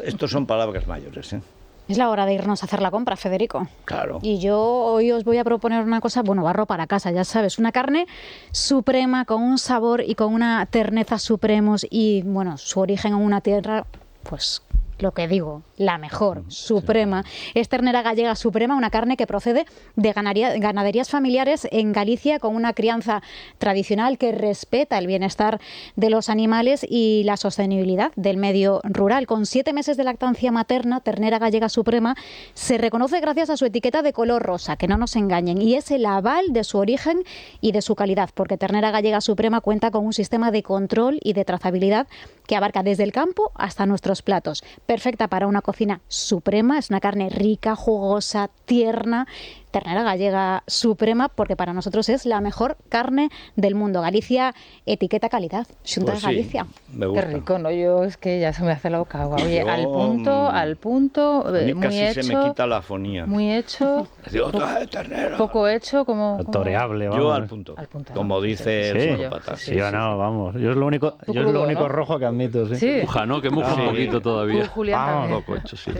estos son palabras mayores, ¿eh? Es la hora de irnos a hacer la compra, Federico. Claro. Y yo hoy os voy a proponer una cosa, barro para casa, ya sabes, una carne suprema con un sabor y con una terneza supremos y, su origen en una tierra, pues lo que digo, la mejor, suprema. Es ternera gallega suprema, una carne que procede de ganaderías familiares en Galicia con una crianza tradicional que respeta el bienestar de los animales y la sostenibilidad del medio rural. Con 7 meses de lactancia materna, ternera gallega suprema se reconoce gracias a su etiqueta de color rosa, que no nos engañen, y es el aval de su origen y de su calidad, porque ternera gallega suprema cuenta con un sistema de control y de trazabilidad que abarca desde el campo hasta nuestros platos. Perfecta para una cocina suprema, es una carne rica, jugosa, tierna, ternera gallega suprema, porque para nosotros es la mejor carne del mundo. Galicia, etiqueta calidad, Xunta de Galicia. Me gusta. Qué rico, ¿no? Yo es que ya se me hace la boca agua. Oye, al punto, a mí muy casi hecho. se me quita la afonía. Muy hecho. Digo, ternera. Poco hecho, como... Toreable, vamos. Yo al punto. como dice el psicópata. Sí o no, vamos. Yo es lo único, ¿no? rojo que admito. Sí. Muja, ¿no? Que muja un poquito todavía. Julián Poco hecho, sí.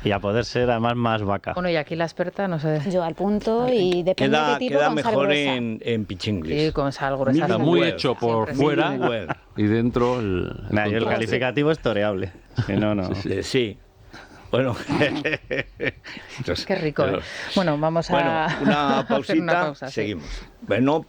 Y a poder ser además más vaca. Bueno, y aquí la experta, no sé. Yo al punto y depende de qué tipo, queda con sal mejor gruesa. en pichinglis. Sí, con sal gruesa. Está muy hecho por fuera y dentro el calificativo es toreable. No. Sí. Bueno, entonces, qué rico. Bueno, vamos a una pausita, una pausa, seguimos. Bueno,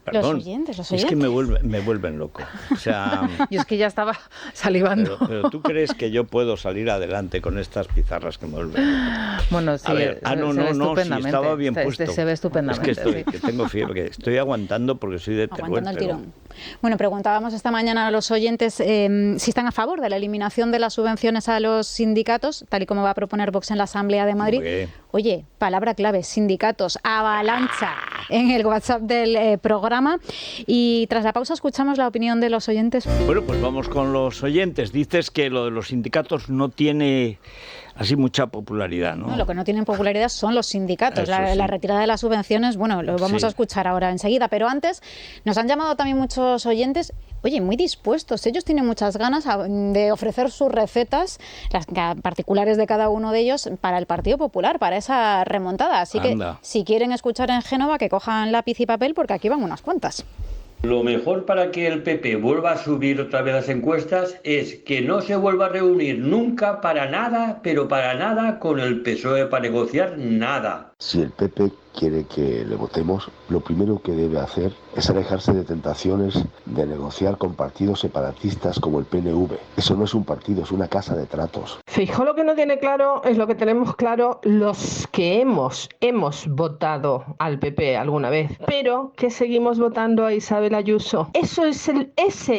perdón. Los oyentes. Es que me vuelven loco. O sea, yo es que ya estaba salivando. Pero ¿tú crees que yo puedo salir adelante con estas pizarras que me vuelven loco? Bueno, sí. A ver, no, sí, estaba bien puesto. Se ve estupendamente. Es que tengo fiebre, estoy aguantando porque soy de Teruel. Aguantando el tirón. Bueno, preguntábamos esta mañana a los oyentes si están a favor de la eliminación de las subvenciones a los sindicatos, tal y como va a proponer Vox en la Asamblea de Madrid. Oye, palabra clave, sindicatos, avalancha en el WhatsApp del programa. Y tras la pausa escuchamos la opinión de los oyentes. Bueno, pues vamos con los oyentes. Dices que lo de los sindicatos no tiene así mucha popularidad, ¿no? No, lo que no tienen popularidad son los sindicatos. La retirada de las subvenciones, lo vamos a escuchar ahora enseguida. Pero antes nos han llamado también muchos oyentes, oye, muy dispuestos. Ellos tienen muchas ganas de ofrecer sus recetas, las particulares de cada uno de ellos, para el Partido Popular, para esa remontada. Así que si quieren escuchar en Génova, que cojan lápiz y papel, porque aquí van unas cuantas. Lo mejor para que el PP vuelva a subir otra vez las encuestas es que no se vuelva a reunir nunca para nada, pero para nada, con el PSOE para negociar nada. Si el PP quiere que le votemos, lo primero que debe hacer es alejarse de tentaciones de negociar con partidos separatistas como el PNV. Eso no es un partido, es una casa de tratos. Feijóo lo que no tiene claro es lo que tenemos claro los que hemos votado al PP alguna vez, pero que seguimos votando a Isabel Ayuso. Ese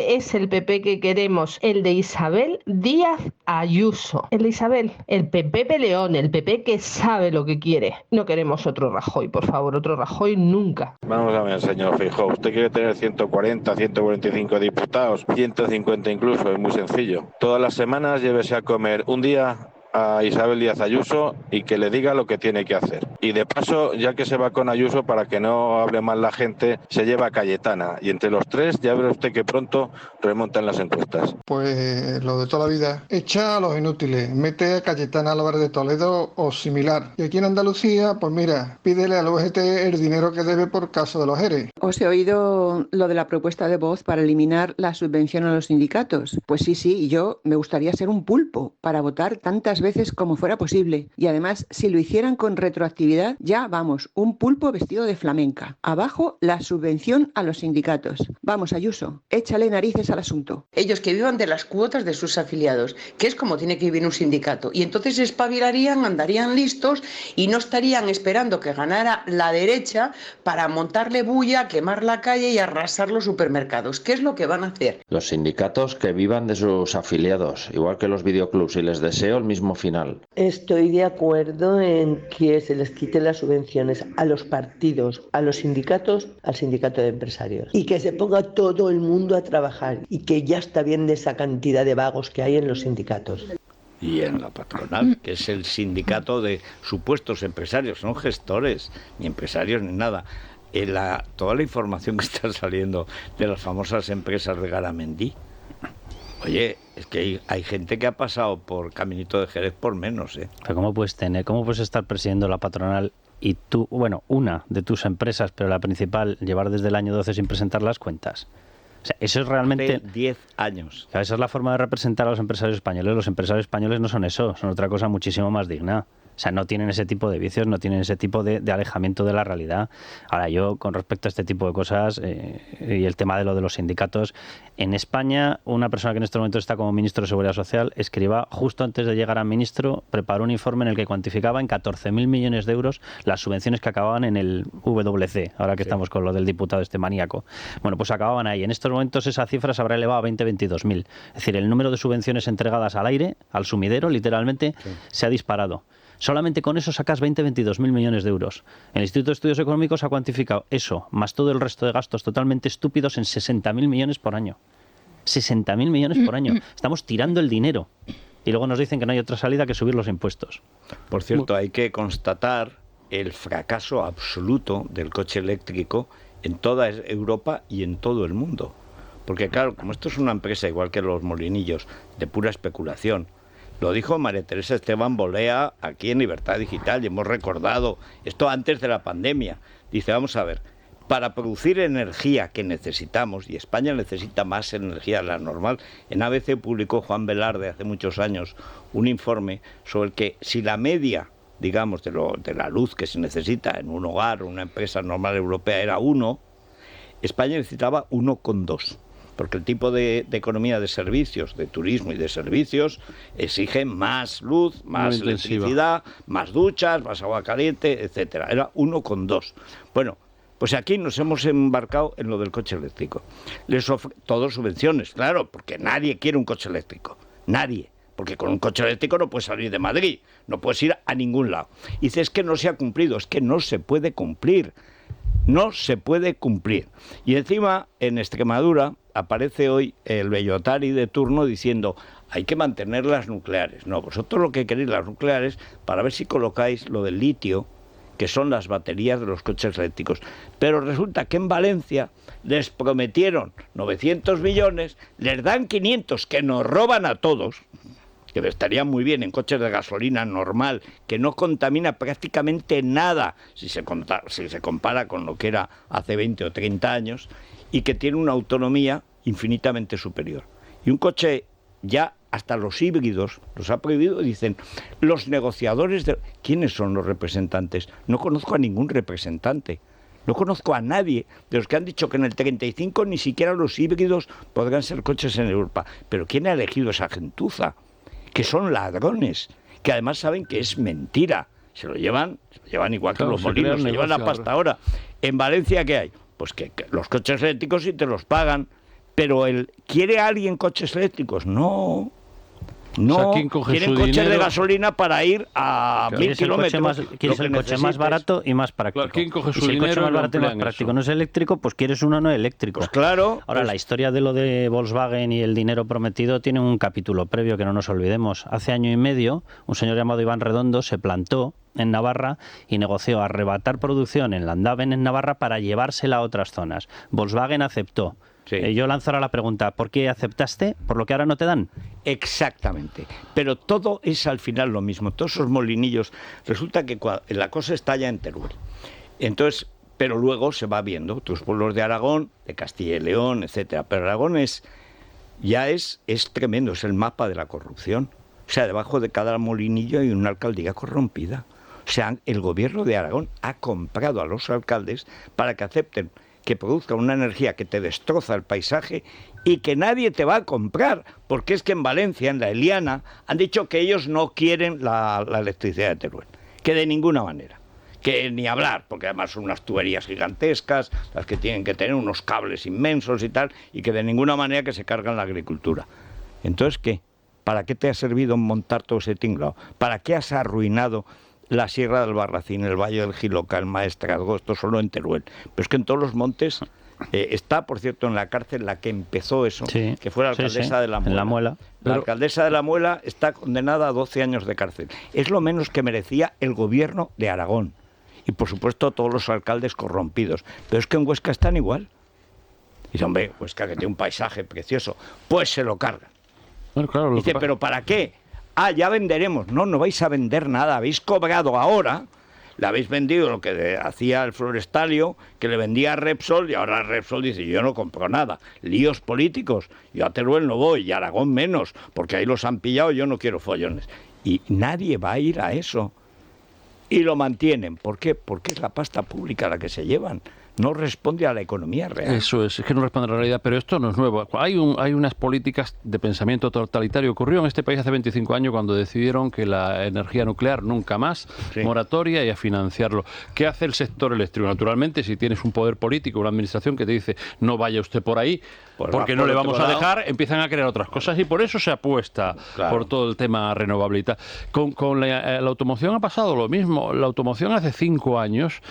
es el PP que queremos, el de Isabel Díaz Ayuso. El de Isabel, el PP peleón, el PP que sabe lo que quiere. No queremos otro Rajoy, por favor, otro Rajoy nunca. Vamos a ver, señor Feijóo, usted quiere tener 140, 145 diputados, 150 incluso, es muy sencillo. Todas las semanas llévese a comer un día a Isabel Díaz Ayuso y que le diga lo que tiene que hacer. Y de paso, ya que se va con Ayuso, para que no hable mal la gente, se lleva a Cayetana. Y entre los tres ya verá usted que pronto remontan las encuestas. Pues lo de toda la vida. Echa a los inútiles, mete a Cayetana Álvarez de Toledo o similar. Y aquí en Andalucía, pues mira, pídele al UGT el dinero que debe por caso de los ERE. Os he oído lo de la propuesta de Voz para eliminar la subvención a los sindicatos. Pues sí, yo me gustaría ser un pulpo para votar tantas veces como fuera posible. Y además, si lo hicieran con retroactividad, ya vamos, un pulpo vestido de flamenca. Abajo, la subvención a los sindicatos. Vamos, Ayuso, échale narices al asunto. Ellos que vivan de las cuotas de sus afiliados, que es como tiene que vivir un sindicato. Y entonces espabilarían, andarían listos y no estarían esperando que ganara la derecha para montarle bulla, quemar la calle y arrasar los supermercados. ¿Qué es lo que van a hacer? Los sindicatos que vivan de sus afiliados, igual que los videoclubs, y les deseo el mismo final. Estoy de acuerdo en que se les quite las subvenciones a los partidos, a los sindicatos, al sindicato de empresarios. Y que se ponga todo el mundo a trabajar y que ya está bien de esa cantidad de vagos que hay en los sindicatos. Y en la patronal, que es el sindicato de supuestos empresarios, no gestores, ni empresarios, ni nada. Toda la información que está saliendo de las famosas empresas de Garamendi, oye, es que hay gente que ha pasado por Caminito de Jerez por menos, ¿eh? Pero ¿cómo puedes estar presidiendo la patronal y tú, bueno, una de tus empresas, pero la principal, llevar desde el año 12 sin presentar las cuentas? O sea, eso es realmente... 10 años. Esa es la forma de representar a los empresarios españoles. Los empresarios españoles no son eso, son otra cosa muchísimo más digna. O sea, no tienen ese tipo de vicios, no tienen ese tipo de alejamiento de la realidad. Ahora, yo, con respecto a este tipo de cosas y el tema de lo de los sindicatos, en España, una persona que en este momento está como ministro de Seguridad Social, escriba, justo antes de llegar a ministro, preparó un informe en el que cuantificaba en 14.000 millones de euros las subvenciones que acababan en el WC, ahora que estamos con lo del diputado este maníaco. Bueno, pues acababan ahí. En estos momentos esa cifra se habrá elevado a 22.000. Es decir, el número de subvenciones entregadas al aire, al sumidero, literalmente, se ha disparado. Solamente con eso sacas 22.000 millones de euros. El Instituto de Estudios Económicos ha cuantificado eso, más todo el resto de gastos totalmente estúpidos, en 60.000 millones por año. 60.000 millones por año. Estamos tirando el dinero. Y luego nos dicen que no hay otra salida que subir los impuestos. Por cierto, hay que constatar el fracaso absoluto del coche eléctrico en toda Europa y en todo el mundo. Porque claro, como esto es una empresa, igual que los molinillos, de pura especulación. Lo dijo María Teresa Esteban Bolea aquí en Libertad Digital y hemos recordado esto antes de la pandemia. Dice, vamos a ver, para producir energía que necesitamos, y España necesita más energía de la normal, en ABC publicó Juan Velarde hace muchos años un informe sobre que si la media, digamos, de la luz que se necesita en un hogar, una empresa normal europea era 1, España necesitaba 1,2. Porque el tipo de economía de servicios, de turismo y de servicios, exige más luz, más electricidad, más duchas, más agua caliente, etcétera. Era 1,2. Bueno, pues aquí nos hemos embarcado en lo del coche eléctrico. Les todos subvenciones, claro, porque nadie quiere un coche eléctrico. Nadie. Porque con un coche eléctrico no puedes salir de Madrid, no puedes ir a ningún lado. Y dice, es que no se ha cumplido, es que no se puede cumplir. No se puede cumplir. Y encima, en Extremadura, aparece hoy el bellotari de turno diciendo hay que mantener las nucleares. No, vosotros lo que queréis las nucleares para ver si colocáis lo del litio, que son las baterías de los coches eléctricos. Pero resulta que en Valencia les prometieron 900 millones, les dan 500, que nos roban a todos, que estaría muy bien en coches de gasolina normal, que no contamina prácticamente nada si se compara con lo que era hace 20 o 30 años, y que tiene una autonomía infinitamente superior. Y un coche ya hasta los híbridos los ha prohibido, dicen los negociadores de... ¿Quiénes son los representantes? No conozco a ningún representante. No conozco a nadie de los que han dicho que en el 35 ni siquiera los híbridos podrán ser coches en Europa. Pero ¿quién ha elegido esa gentuza? Que son ladrones, que además saben que es mentira. Se lo llevan igual que los molinos, se llevan la pasta ahora. En Valencia, ¿qué hay? Pues que los coches eléctricos sí te los pagan, pero ¿quiere alguien coches eléctricos? No. No, quieren coches de gasolina para ir a 1000 kilómetros. Quieres el coche más barato y más práctico. ¿Quién coge su si el coche dinero más barato y más práctico no es eléctrico, pues quieres uno no eléctrico. Pues claro. Ahora, la historia de lo de Volkswagen y el dinero prometido tiene un capítulo previo que no nos olvidemos. Hace año y medio, un señor llamado Iván Redondo se plantó en Navarra y negoció arrebatar producción en Landaven, en Navarra, para llevársela a otras zonas. Volkswagen aceptó. Sí. Yo lanzo ahora la pregunta, ¿por qué aceptaste? ¿Por lo que ahora no te dan? Exactamente, pero todo es al final lo mismo, todos esos molinillos, resulta que la cosa está ya en Teruel, entonces, pero luego se va viendo, otros pueblos de Aragón, de Castilla y León, etcétera, pero Aragón es tremendo, es el mapa de la corrupción, o sea, debajo de cada molinillo hay una alcaldía corrompida, o sea, el gobierno de Aragón ha comprado a los alcaldes para que acepten que produzca una energía que te destroza el paisaje y que nadie te va a comprar, porque es que en Valencia, en la Eliana, han dicho que ellos no quieren la electricidad de Teruel, que de ninguna manera, que ni hablar, porque además son unas tuberías gigantescas, las que tienen que tener unos cables inmensos y tal, y que de ninguna manera que se cargan la agricultura. Entonces, ¿qué? ¿Para qué te ha servido montar todo ese tinglado? ¿Para qué has arruinado la Sierra del Barracín, el Valle del Jiloca, el Maestrazgo? Esto solo en Teruel? Pero es que en todos los montes está, por cierto, en la cárcel la que empezó eso, sí, que fue la alcaldesa de La Muela. En La Muela. La alcaldesa de La Muela está condenada a 12 años de cárcel. Es lo menos que merecía el gobierno de Aragón. Y, por supuesto, todos los alcaldes corrompidos. Pero es que en Huesca están igual. Y dice, hombre, Huesca que tiene un paisaje precioso, pues se lo cargan. Bueno, claro, dice, ¿pero para qué? Ah, ya venderemos. No, no vais a vender nada. Habéis cobrado ahora, le habéis vendido lo que hacía el Florestalio, que le vendía a Repsol, y ahora Repsol dice, yo no compro nada. Líos políticos. Yo a Teruel no voy, y a Aragón menos, porque ahí los han pillado, yo no quiero follones. Y nadie va a ir a eso. Y lo mantienen. ¿Por qué? Porque es la pasta pública la que se llevan. No responde a la economía real. Eso es que no responde a la realidad, pero esto no es nuevo. Hay unas políticas de pensamiento totalitario. Ocurrió en este país hace 25 años cuando decidieron que la energía nuclear nunca más, sí, moratoria y a financiarlo. ¿Qué hace el sector eléctrico? Naturalmente, si tienes un poder político, una administración que te dice no vaya usted por ahí, pues porque no le vamos a dejar, empiezan a crear otras cosas y por eso se apuesta, claro, por todo el tema renovable y tal. Con la automoción ha pasado lo mismo. La automoción hace 5 años,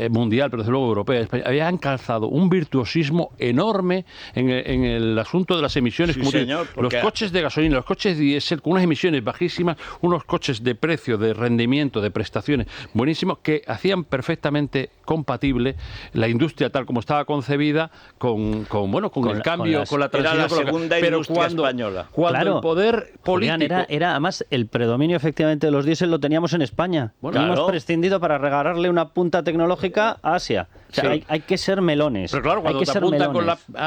mundial, pero desde luego europea, habían calzado un virtuosismo enorme en el asunto de las emisiones. Sí, como señor, los coches de gasolina, los coches diésel con unas emisiones bajísimas, unos coches de precio, de rendimiento, de prestaciones buenísimos, que hacían perfectamente compatible la industria tal como estaba concebida con el cambio, con la transición. Era la segunda industria española. Cuando claro, el poder político... Julián, era además el predominio efectivamente de los diésel lo teníamos en España. Bueno, claro, hemos prescindido para regalarle una punta tecnológica a Asia. O sea, sí, hay que ser melones. Pero claro, cuando te apuntan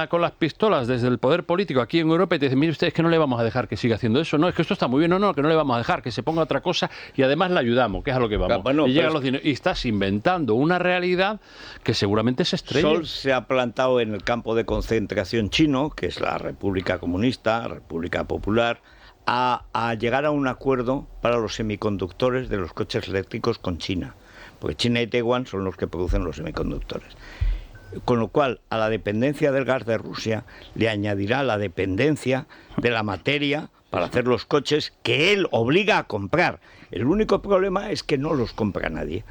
con las pistolas desde el poder político aquí en Europa y te dicen, mire usted, es que no le vamos a dejar que siga haciendo eso. No, es que esto está muy bien, que no le vamos a dejar, que se ponga otra cosa y además le ayudamos, que es a lo que vamos. Bueno, y llegan los dineros. Y estás inventando una realidad que seguramente se estrella. Sol se ha plantado en el campo de concentración chino, que es la República Comunista, República Popular, a llegar a un acuerdo para los semiconductores de los coches eléctricos con China. Porque China y Taiwán son los que producen los semiconductores. Con lo cual, a la dependencia del gas de Rusia le añadirá la dependencia de la materia para hacer los coches que él obliga a comprar. El único problema es que no los compra nadie.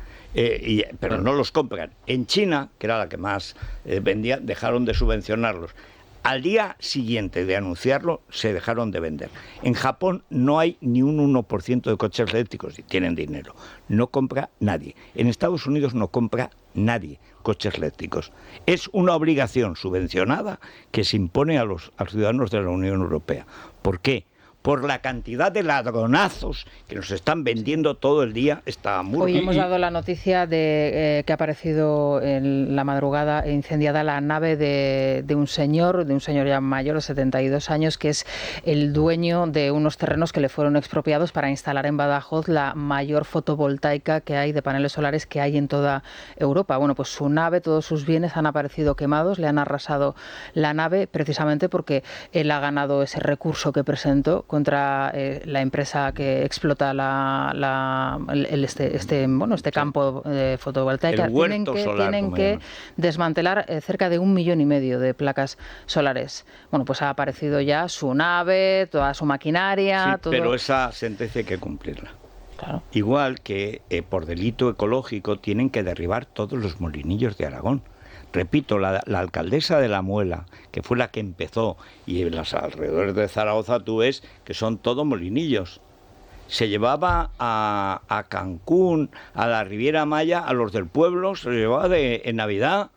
Pero no los compran. En China, que era la que más vendía, dejaron de subvencionarlos. Al día siguiente de anunciarlo, se dejaron de vender. En Japón no hay ni un 1% de coches eléctricos, y tienen dinero. No compra nadie. En Estados Unidos no compra nadie coches eléctricos. Es una obligación subvencionada que se impone a los ciudadanos de la Unión Europea. ¿Por qué? por la cantidad de ladronazos que nos están vendiendo todo el día esta murga. Hoy hemos dado la noticia de que ha aparecido en la madrugada incendiada la nave de un señor ya mayor de 72 años, que es el dueño de unos terrenos que le fueron expropiados para instalar en Badajoz la mayor fotovoltaica que hay de paneles solares que hay en toda Europa. Bueno, pues su nave, todos sus bienes han aparecido quemados, le han arrasado la nave precisamente porque él ha ganado ese recurso que presentó contra la empresa que explota este campo de fotovoltaica. Tienen que desmantelar cerca de 1,5 millones de placas solares. Bueno, pues ha aparecido ya su nave, toda su maquinaria. Sí, todo. Pero esa sentencia hay que cumplirla. Claro. Igual que por delito ecológico tienen que derribar todos los molinillos de Aragón. Repito, la alcaldesa de La Muela, que fue la que empezó, y en los alrededores de Zaragoza tú ves que son todos molinillos. Se llevaba a Cancún, a la Riviera Maya, a los del pueblo, se los llevaba en Navidad.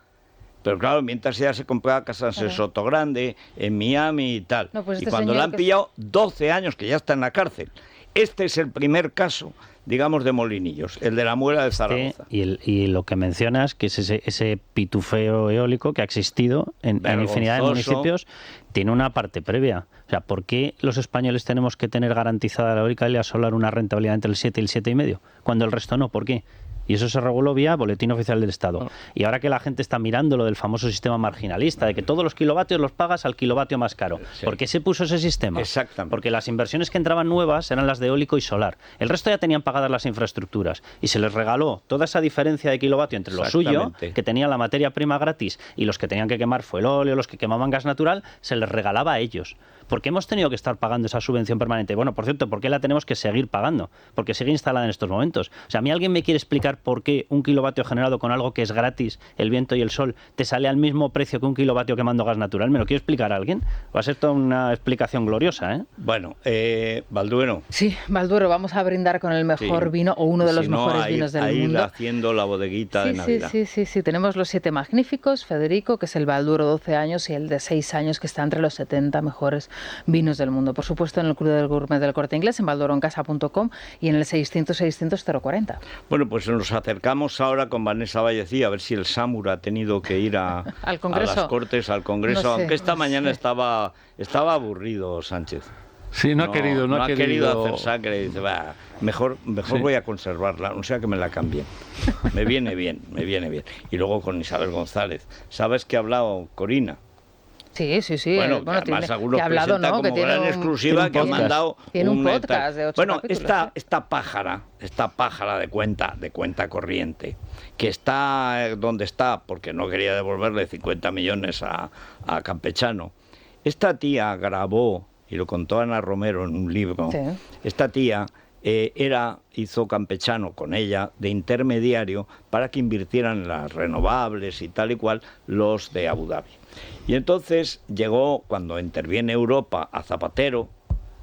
Pero claro, mientras ella se compraba casas en Sotogrande, en Miami y tal. No, pues y cuando la han pillado, 12 años que ya está en la cárcel. Este es el primer caso, digamos, de molinillos, el de La Muela de Zaragoza. Y lo que mencionas, que es ese pitufeo eólico que ha existido en infinidad de municipios, tiene una parte previa. O sea, ¿por qué los españoles tenemos que tener garantizada la eólica y la solar una rentabilidad entre el 7 y el 7,5, cuando el resto no? ¿Por qué? Y eso se reguló vía Boletín Oficial del Estado. Y ahora que la gente está mirando lo del famoso sistema marginalista, de que todos los kilovatios los pagas al kilovatio más caro. Sí. ¿Por qué se puso ese sistema? Exactamente. Porque las inversiones que entraban nuevas eran las de eólico y solar. El resto ya tenían pagadas las infraestructuras. Y se les regaló toda esa diferencia de kilovatio entre lo suyo, que tenía la materia prima gratis, y los que tenían que quemar fuel óleo, los que quemaban gas natural, se les regalaba a ellos. ¿Por qué hemos tenido que estar pagando esa subvención permanente? Bueno, por cierto, ¿por qué la tenemos que seguir pagando? Porque sigue instalada en estos momentos. O sea, a mí alguien me quiere explicar por qué un kilovatio generado con algo que es gratis, el viento y el sol, te sale al mismo precio que un kilovatio quemando gas natural. ¿Me lo quiere explicar alguien? Va a ser toda una explicación gloriosa, ¿eh? Bueno, Balduero. Sí, Balduero, vamos a brindar con el mejor vino o uno de los mejores vinos del mundo. Haciendo la bodeguita de Navidad. Sí. Tenemos los 7 magníficos, Federico, que es el Balduero 12 años y el de 6 años, que está entre los 70 mejores vinos del mundo. Por supuesto, en el Club del Gourmet del Corte Inglés, en baldueroncasa.com y en el 600-600-040. Bueno, pues nos acercamos ahora con Vanessa Vallecía a ver si el Samur ha tenido que ir ¿Al a las Cortes, al Congreso, no sé, aunque esta mañana estaba aburrido Sánchez. Sí, no ha querido hacer sangre. Dice, mejor sí, voy a conservarla, no sea que me la cambien. Me viene bien. Y luego con Isabel González. ¿Sabes que ha hablado Corina? Sí. Bueno, además algunos presenta como gran exclusiva que ha mandado un podcast de 8 capítulos. Esta pájara de cuenta corriente, que está donde está porque no quería devolverle 50 millones a Campechano. Esta tía grabó, y lo contó Ana Romero en un libro, esta tía hizo Campechano con ella de intermediario para que invirtieran en las renovables y tal y cual los de Abu Dhabi. Y entonces llegó, cuando interviene Europa, a Zapatero,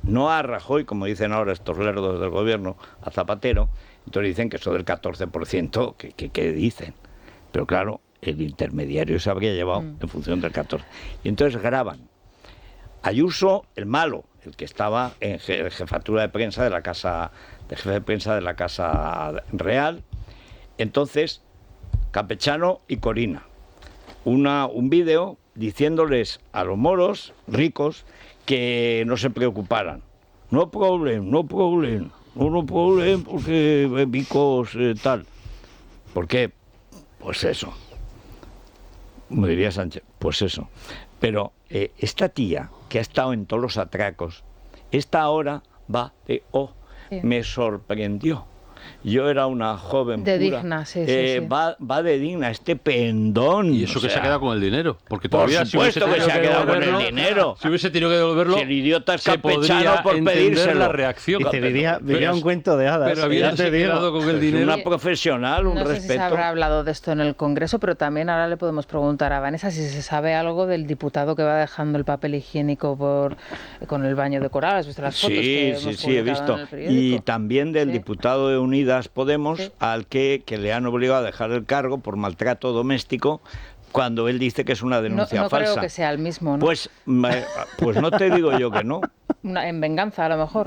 no a Rajoy, como dicen ahora estos lerdos del gobierno, a Zapatero. Entonces dicen que eso del 14%, ¿qué dicen? Pero claro, el intermediario se habría llevado en función del 14%. Y entonces graban. Ayuso, el malo, el que estaba en jefatura de prensa de la Casa Real. Entonces, Campechano y Corina. Un vídeo diciéndoles a los moros ricos que no se preocuparan. No problem, porque because tal. ¿Por qué? Pues eso. Como diría Sánchez, pues eso. Pero esta tía, que ha estado en todos los atracos, esta ahora va de, me sorprendió. Yo era una joven de pura. Digna, sí. Va de Digna, este pendón. Y eso que se ha quedado con el dinero. Porque todavía, por supuesto que se ha quedado con el dinero. Si hubiese tenido que devolverlo, si el idiota es Campechano por pedírselo. La reacción. Dice, vivía un cuento de hadas. Pero había quedado con el dinero. Una profesional, un respeto. No sé si se habrá hablado de esto en el Congreso, pero también ahora le podemos preguntar a Vanessa si se sabe algo del diputado que va dejando el papel higiénico con el baño de coral. ¿Has visto las fotos que hemos publicado he visto. En el periódico? Y también del diputado de Unidas Podemos, al que le han obligado a dejar el cargo por maltrato doméstico, cuando él dice que es una denuncia falsa. No creo que sea el mismo, ¿no? Pues no te digo yo que no. en venganza, a lo mejor.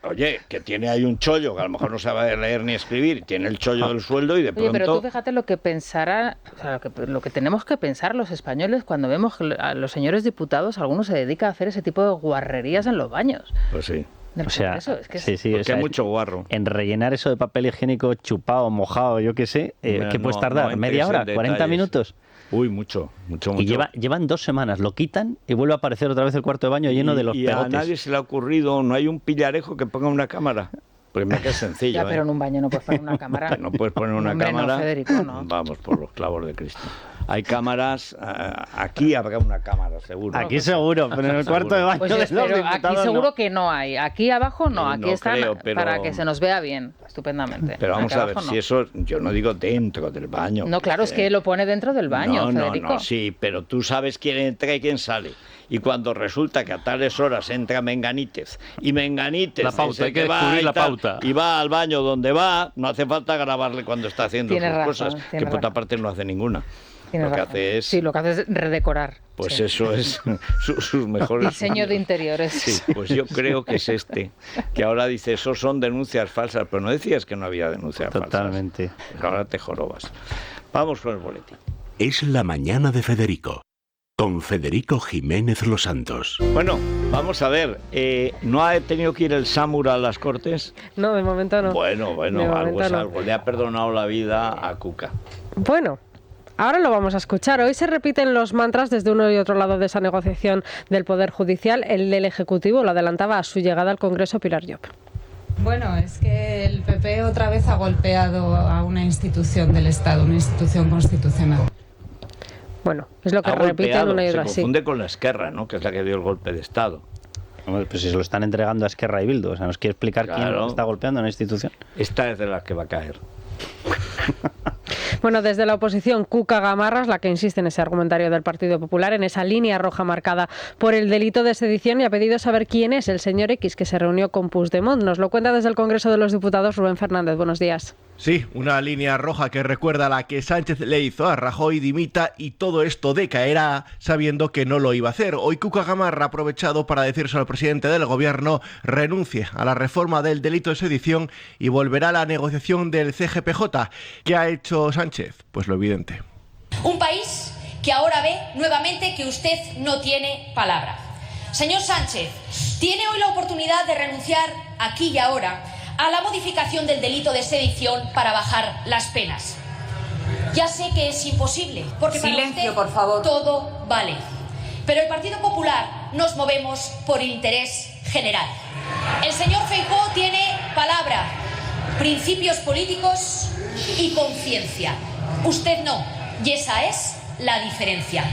Oye, que tiene ahí un chollo, que a lo mejor no sabe leer ni escribir, tiene el chollo del sueldo y de pronto... Oye, pero tú fíjate lo que pensará, o sea, lo que tenemos que pensar los españoles cuando vemos que a los señores diputados, algunos se dedican a hacer ese tipo de guarrerías en los baños. Pues sí. O sea, porque hay mucho guarro. En rellenar eso de papel higiénico chupado, mojado, yo qué sé, ¿qué puedes tardar? ¿Media hora? ¿40 minutos? Uy, mucho. Y llevan 2 semanas, lo quitan y vuelve a aparecer otra vez el cuarto de baño lleno de los pegotes. Y a nadie se le ha ocurrido, no hay un pillarejo que ponga una cámara. Pues me queda sencillo. Ya, pero en un baño no puedes poner una cámara. No puedes poner una cámara. No, Federico, no. Vamos, por los clavos de Cristo. Hay cámaras, aquí habrá una cámara, seguro. Aquí seguro, pero en el cuarto de baño pues de los diputados aquí seguro que no hay. Aquí abajo no, aquí están pero... para que se nos vea bien, estupendamente. Pero vamos a ver, si eso, yo no digo dentro del baño. No, claro, es que lo pone dentro del baño, Federico. No, sí, pero tú sabes quién entra y quién sale. Y cuando resulta que a tales horas entra Menganítez y Menganítez la pauta, hay que descubrir la pauta. Y va al baño donde va, no hace falta grabarle cuando está haciendo sus cosas, que por otra parte no hace ninguna. Lo que hace es... Sí, lo que hace es redecorar. Pues sí. Eso es sus mejores... Diseño de interiores. Sí, pues yo creo que es que ahora dice, eso son denuncias falsas, pero no decías que no había denuncias Totalmente. falsas. Pues ahora te jorobas. Vamos con el boletín. Es la mañana de Federico, con Federico Jiménez Los Santos. Bueno, vamos a ver, ¿no ha tenido que ir el Samur a las Cortes? No, de momento no. Bueno, algo es algo. Le ha perdonado la vida a Cuca. Bueno, ahora lo vamos a escuchar. Hoy se repiten los mantras desde uno y otro lado de esa negociación del Poder Judicial. El del Ejecutivo lo adelantaba a su llegada al Congreso Pilar Llop. Bueno, es que el PP otra vez ha golpeado a una institución del Estado, una institución constitucional. Bueno, es lo que repiten una y otra. Se confunde con la Esquerra, ¿no? Que es la que dio el golpe de Estado. Hombre, pues si se lo están entregando a Esquerra y Bildu, o sea, ¿nos quiere explicar quién está golpeando a una institución? Esta es de las que va a caer. Bueno, desde la oposición, Cuca Gamarra es la que insiste en ese argumentario del Partido Popular, en esa línea roja marcada por el delito de sedición, y ha pedido saber quién es el señor X que se reunió con Puigdemont. Nos lo cuenta desde el Congreso de los Diputados Rubén Fernández. Buenos días. Sí, una línea roja que recuerda a la que Sánchez le hizo a Rajoy, dimita, y todo esto decaerá sabiendo que no lo iba a hacer. Hoy Cuca Gamarra ha aprovechado para decirse al presidente del gobierno renuncie a la reforma del delito de sedición y volverá a la negociación del CGPJ. ¿Qué ha hecho Sánchez? Pues lo evidente. Un país que ahora ve nuevamente que usted no tiene palabra. Señor Sánchez, tiene hoy la oportunidad de renunciar aquí y ahora a la modificación del delito de sedición para bajar las penas. Ya sé que es imposible, porque Silencio, para usted por favor. todo vale. Pero el Partido Popular nos movemos por interés general. El señor Feijóo tiene palabra, principios políticos y conciencia. Usted no, y esa es la diferencia.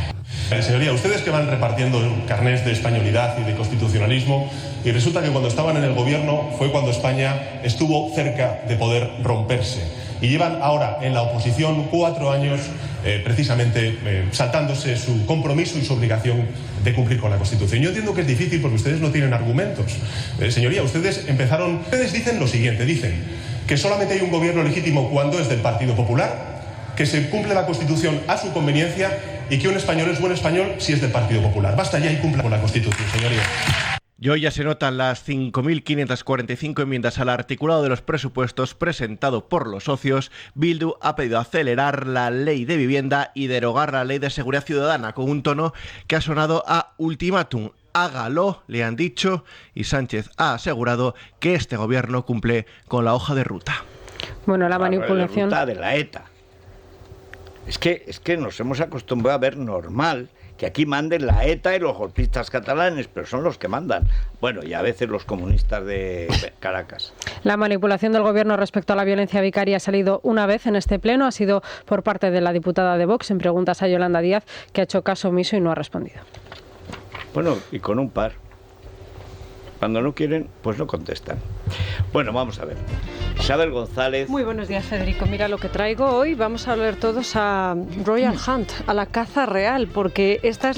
Señoría, ustedes que van repartiendo carnés de españolidad y de constitucionalismo, y resulta que cuando estaban en el gobierno fue cuando España estuvo cerca de poder romperse. Y llevan ahora en la oposición 4 años precisamente saltándose su compromiso y su obligación de cumplir con la Constitución. Yo entiendo que es difícil porque ustedes no tienen argumentos. Señoría, ustedes dicen lo siguiente, dicen que solamente hay un gobierno legítimo cuando es del Partido Popular, que se cumple la Constitución a su conveniencia y que un español es buen español si es del Partido Popular. Basta ya y cumpla con la Constitución, señoría. Y hoy ya se notan las 5.545 enmiendas al articulado de los presupuestos presentado por los socios. Bildu ha pedido acelerar la ley de vivienda y derogar la ley de seguridad ciudadana, con un tono que ha sonado a ultimátum. Hágalo, le han dicho, y Sánchez ha asegurado que este gobierno cumple con la hoja de ruta. Bueno, la manipulación... La ruta de la ETA. Es que nos hemos acostumbrado a ver normal que aquí manden la ETA y los golpistas catalanes, pero son los que mandan. Bueno, y a veces los comunistas de Caracas. La manipulación del gobierno respecto a la violencia vicaria ha salido una vez en este pleno, ha sido por parte de la diputada de Vox en preguntas a Yolanda Díaz, que ha hecho caso omiso y no ha respondido. Bueno, y con un par. Cuando no quieren, pues no contestan. Bueno, vamos a ver. Isabel González. Muy buenos días, Federico. Mira lo que traigo hoy. Vamos a hablar todos a Royal Hunt, a la caza real, porque este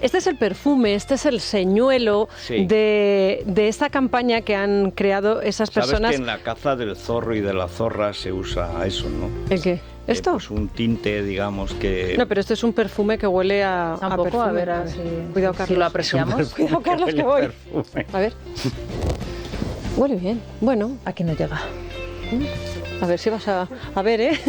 es el perfume, este es el señuelo de esta campaña que han creado esas personas. Sabes que en la caza del zorro y de la zorra se usa eso, ¿no? ¿El qué? ¿Esto? Pues un tinte, digamos que... No, pero esto es un perfume que huele a Tampoco, perfume. a ver, así, Cuidado, Carlos. si lo apreciamos. Cuidado, Carlos, que voy. A ver. Huele bien. Bueno. Aquí no llega. A ver si vas a ver, ¿eh?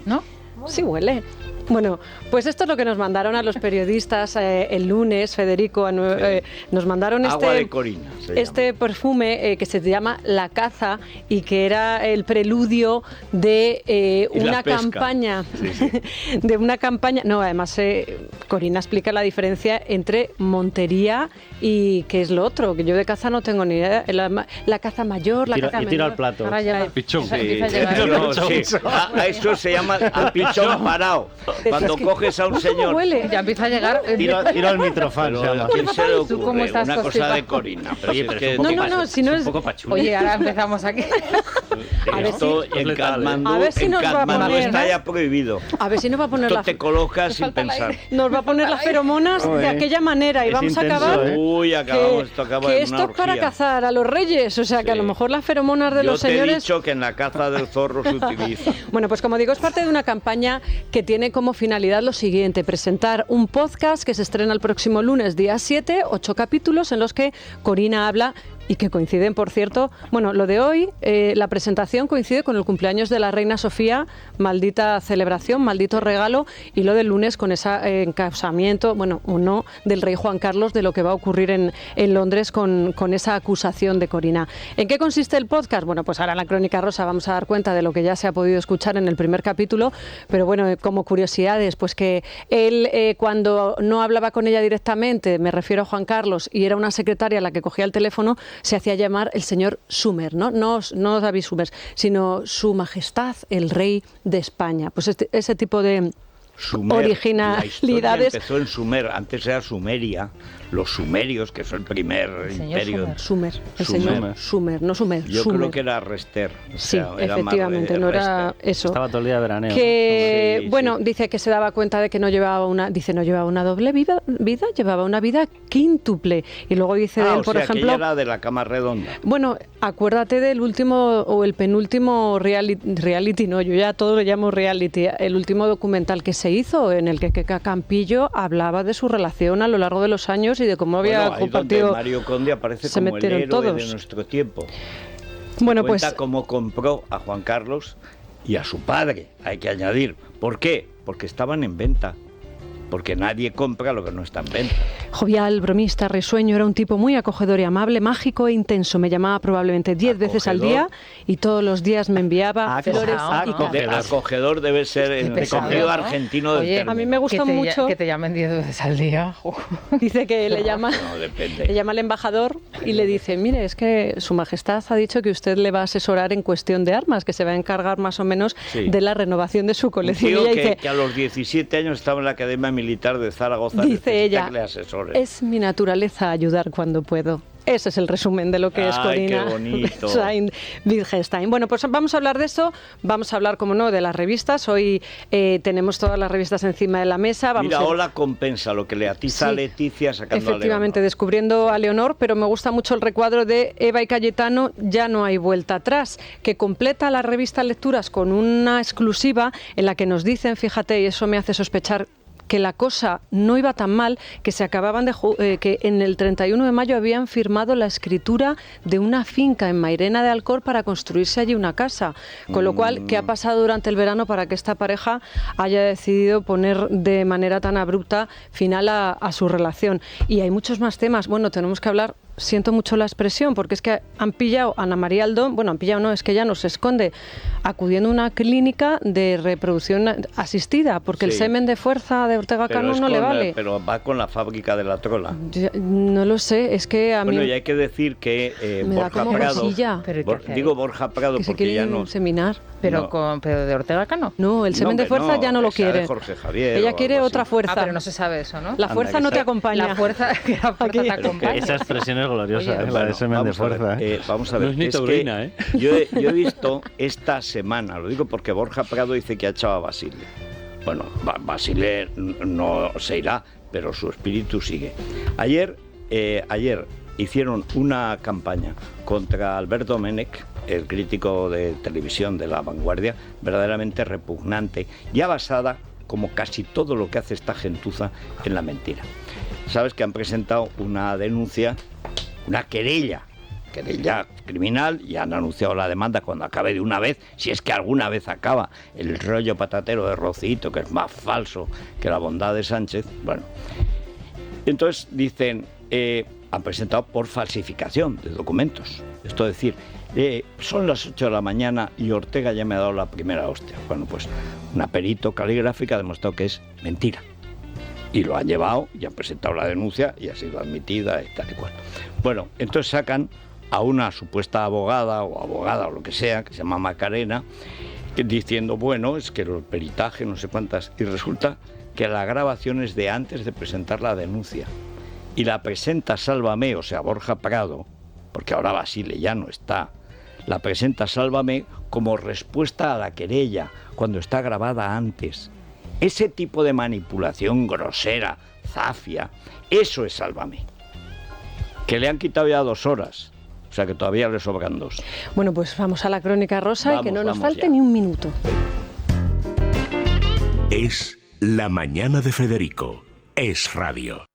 ¿No? Sí huele. Bueno, pues esto es lo que nos mandaron a los periodistas el lunes, Federico, nos mandaron Agua de Corina, este perfume que se llama La Caza y que era el preludio de una campaña, de una campaña, no, además Corina explica la diferencia entre montería y qué es lo otro, que yo de caza no tengo ni idea, la caza mayor, la caza menor. Y tira al plato. Ahora ya pichón. Sí, a eso se llama al pichón parado. Cuando coges a un señor... huele? Ya empieza a llegar... Tiro al mitrofán. ¿Quién se le ¿Tú cómo ocurre? estás Una cosa constipado? de Corina. Oye, pero es No, si no es... un poco pachulo. Oye, ahora empezamos aquí. A ver Esto si- en Katmandú, A ver si nos va a poner- está ya prohibido. A ver si nos va a poner Esto la... te colocas sin pensar. Nos va a poner las feromonas de aquella manera y Es vamos a intenso, acabar... ¿eh? Uy, acabamos, esto acaba que en esto una es para orgía. cazar a los reyes, o sea que a lo mejor las feromonas de Yo los te he señores... dicho que en la caza del zorro se utiliza. Bueno, pues como digo, es parte de una campaña que tiene como finalidad lo siguiente, presentar un podcast que se estrena el próximo lunes, día 7, 8 capítulos en los que Corina habla y que coinciden, por cierto, bueno, lo de hoy, la presentación coincide con el cumpleaños de la reina Sofía, maldita celebración, maldito regalo, y lo del lunes con ese encausamiento, bueno, o no, del rey Juan Carlos, de lo que va a ocurrir en Londres con esa acusación de Corina. ¿En qué consiste el podcast? Bueno, pues ahora en la Crónica Rosa vamos a dar cuenta de lo que ya se ha podido escuchar en el primer capítulo, pero bueno, como curiosidades, pues que él cuando no hablaba con ella directamente, me refiero a Juan Carlos, y era una secretaria la que cogía el teléfono, se hacía llamar el señor Sumer, no David Summers, sino Su Majestad el Rey de España. Pues ese tipo de Sumer, la historia originalidades. empezó en Sumer, antes era Sumeria, los sumerios, que fue el primer imperio. Sumer, el señor Sumer, no Sumer. Yo Sumer. creo que era Rester. O Sí, sea, era efectivamente, más no era Rester. eso. Estaba todo el día de veraneo. Que, Sí, bueno, dice que se daba cuenta de que no llevaba una doble vida, llevaba una vida quíntuple. Y luego dice de él, O por sea, que ejemplo... ella era de la cama redonda. Bueno, acuérdate del último o el penúltimo reality, no, yo ya todo lo llamo reality, el último documental que se hizo en el que Keka Campillo hablaba de su relación a lo largo de los años y de cómo había Bueno, ahí donde compartido... Mario Conde aparece se como el metieron héroe todos. de nuestro tiempo. Bueno, Cuenta pues cómo compró a Juan Carlos y a su padre, hay que añadir. ¿Por qué? Porque estaban en venta. Porque nadie compra lo que no está en venta. jovial, bromista, risueño, era un tipo muy acogedor y amable, mágico e intenso. Me llamaba probablemente 10 veces al día y todos los días me enviaba flores y cartas. Acogedor debe ser en el sentido argentino del término. A mí me gusta mucho que te llamen 10 veces al día. Dice que le llama, No, depende. le llama al embajador y le dice, mire, es que su majestad ha dicho que usted le va a asesorar en cuestión de armas, que se va a encargar más o menos de la renovación de su Un colección. tío Y ella que, dice, que a los 17 años estaba en la Academia Militar de Zaragoza. dice necesita ella, que le asesore. es mi naturaleza ayudar cuando puedo. Ese es el resumen de lo que es Ay, qué Corina bonito. Wittgenstein. Bueno, pues vamos a hablar de eso, vamos a hablar, como no, de las revistas. Hoy tenemos todas las revistas encima de la mesa. Vamos Mira, a... Ola compensa lo que le atiza a Sí, Leticia sacando efectivamente, descubriendo a Leonor, pero me gusta mucho el recuadro de Eva y Cayetano, Ya no hay vuelta atrás, que completa la revista Lecturas con una exclusiva en la que nos dicen, fíjate, y eso me hace sospechar que la cosa no iba tan mal, que se acababan de que en el 31 de mayo habían firmado la escritura de una finca en Mairena de Alcor para construirse allí una casa. Con lo cual, ¿qué ha pasado durante el verano para que esta pareja haya decidido poner de manera tan abrupta final a su relación? Y hay muchos más temas. Bueno, tenemos que hablar... Siento mucho la expresión, porque es que han pillado a Ana María Aldón, bueno, han pillado no, es que ella no se esconde, acudiendo a una clínica de reproducción asistida, porque el Sí. semen de fuerza de Ortega Cano no le vale. Pero va con la fábrica de la trola. No lo sé, es que a mí Bueno, y hay que decir que me da Borja como Prado... cosilla. Digo Borja Prado que se porque quiere ya no... inseminar. Pero de Ortega Cano. No, el semen de fuerza ya no lo que sea de quiere. Jorge Javier Ella o quiere algo otra así. fuerza. Ah, pero no se sabe eso, ¿no? La fuerza no te acompaña. La fuerza te acompaña. Esa expresión es gloriosa, Oye, la de semen de vamos a ver, fuerza. vamos a ver. No es ni taurina, ¿eh? Yo he visto esta semana, lo digo porque Borja Prado dice que ha echado a Basile. Bueno, Basile no se irá, pero su espíritu sigue. Ayer hicieron una campaña contra Albert Domenech, el crítico de televisión de La Vanguardia, verdaderamente repugnante, ya basada, como casi todo lo que hace esta gentuza, en la mentira. Sabes que han presentado una denuncia, una querella criminal, y han anunciado la demanda cuando acabe de una vez, si es que alguna vez acaba el rollo patatero de Rocito, que es más falso que la bondad de Sánchez. Bueno, entonces dicen, han presentado por falsificación de documentos. Esto es decir, son las 8 de la mañana y Ortega ya me ha dado la primera hostia. Bueno, pues una perito caligráfica ha demostrado que es mentira. Y lo han llevado y han presentado la denuncia y ha sido admitida y tal y cual. Bueno, entonces sacan a una supuesta abogada o lo que sea, que se llama Macarena, diciendo, bueno, es que el peritaje, no sé cuántas, y resulta que la grabación es de antes de presentar la denuncia. Y la presenta Sálvame, o sea, Borja Prado, porque ahora Basile ya no está, la presenta Sálvame como respuesta a la querella, cuando está grabada antes. Ese tipo de manipulación grosera, zafia, eso es Sálvame. Que le han quitado ya 2 horas, o sea que todavía le sobran 2. Bueno, pues vamos a la crónica rosa y que no nos falte ya ni un minuto. Es La Mañana de Federico. Es radio.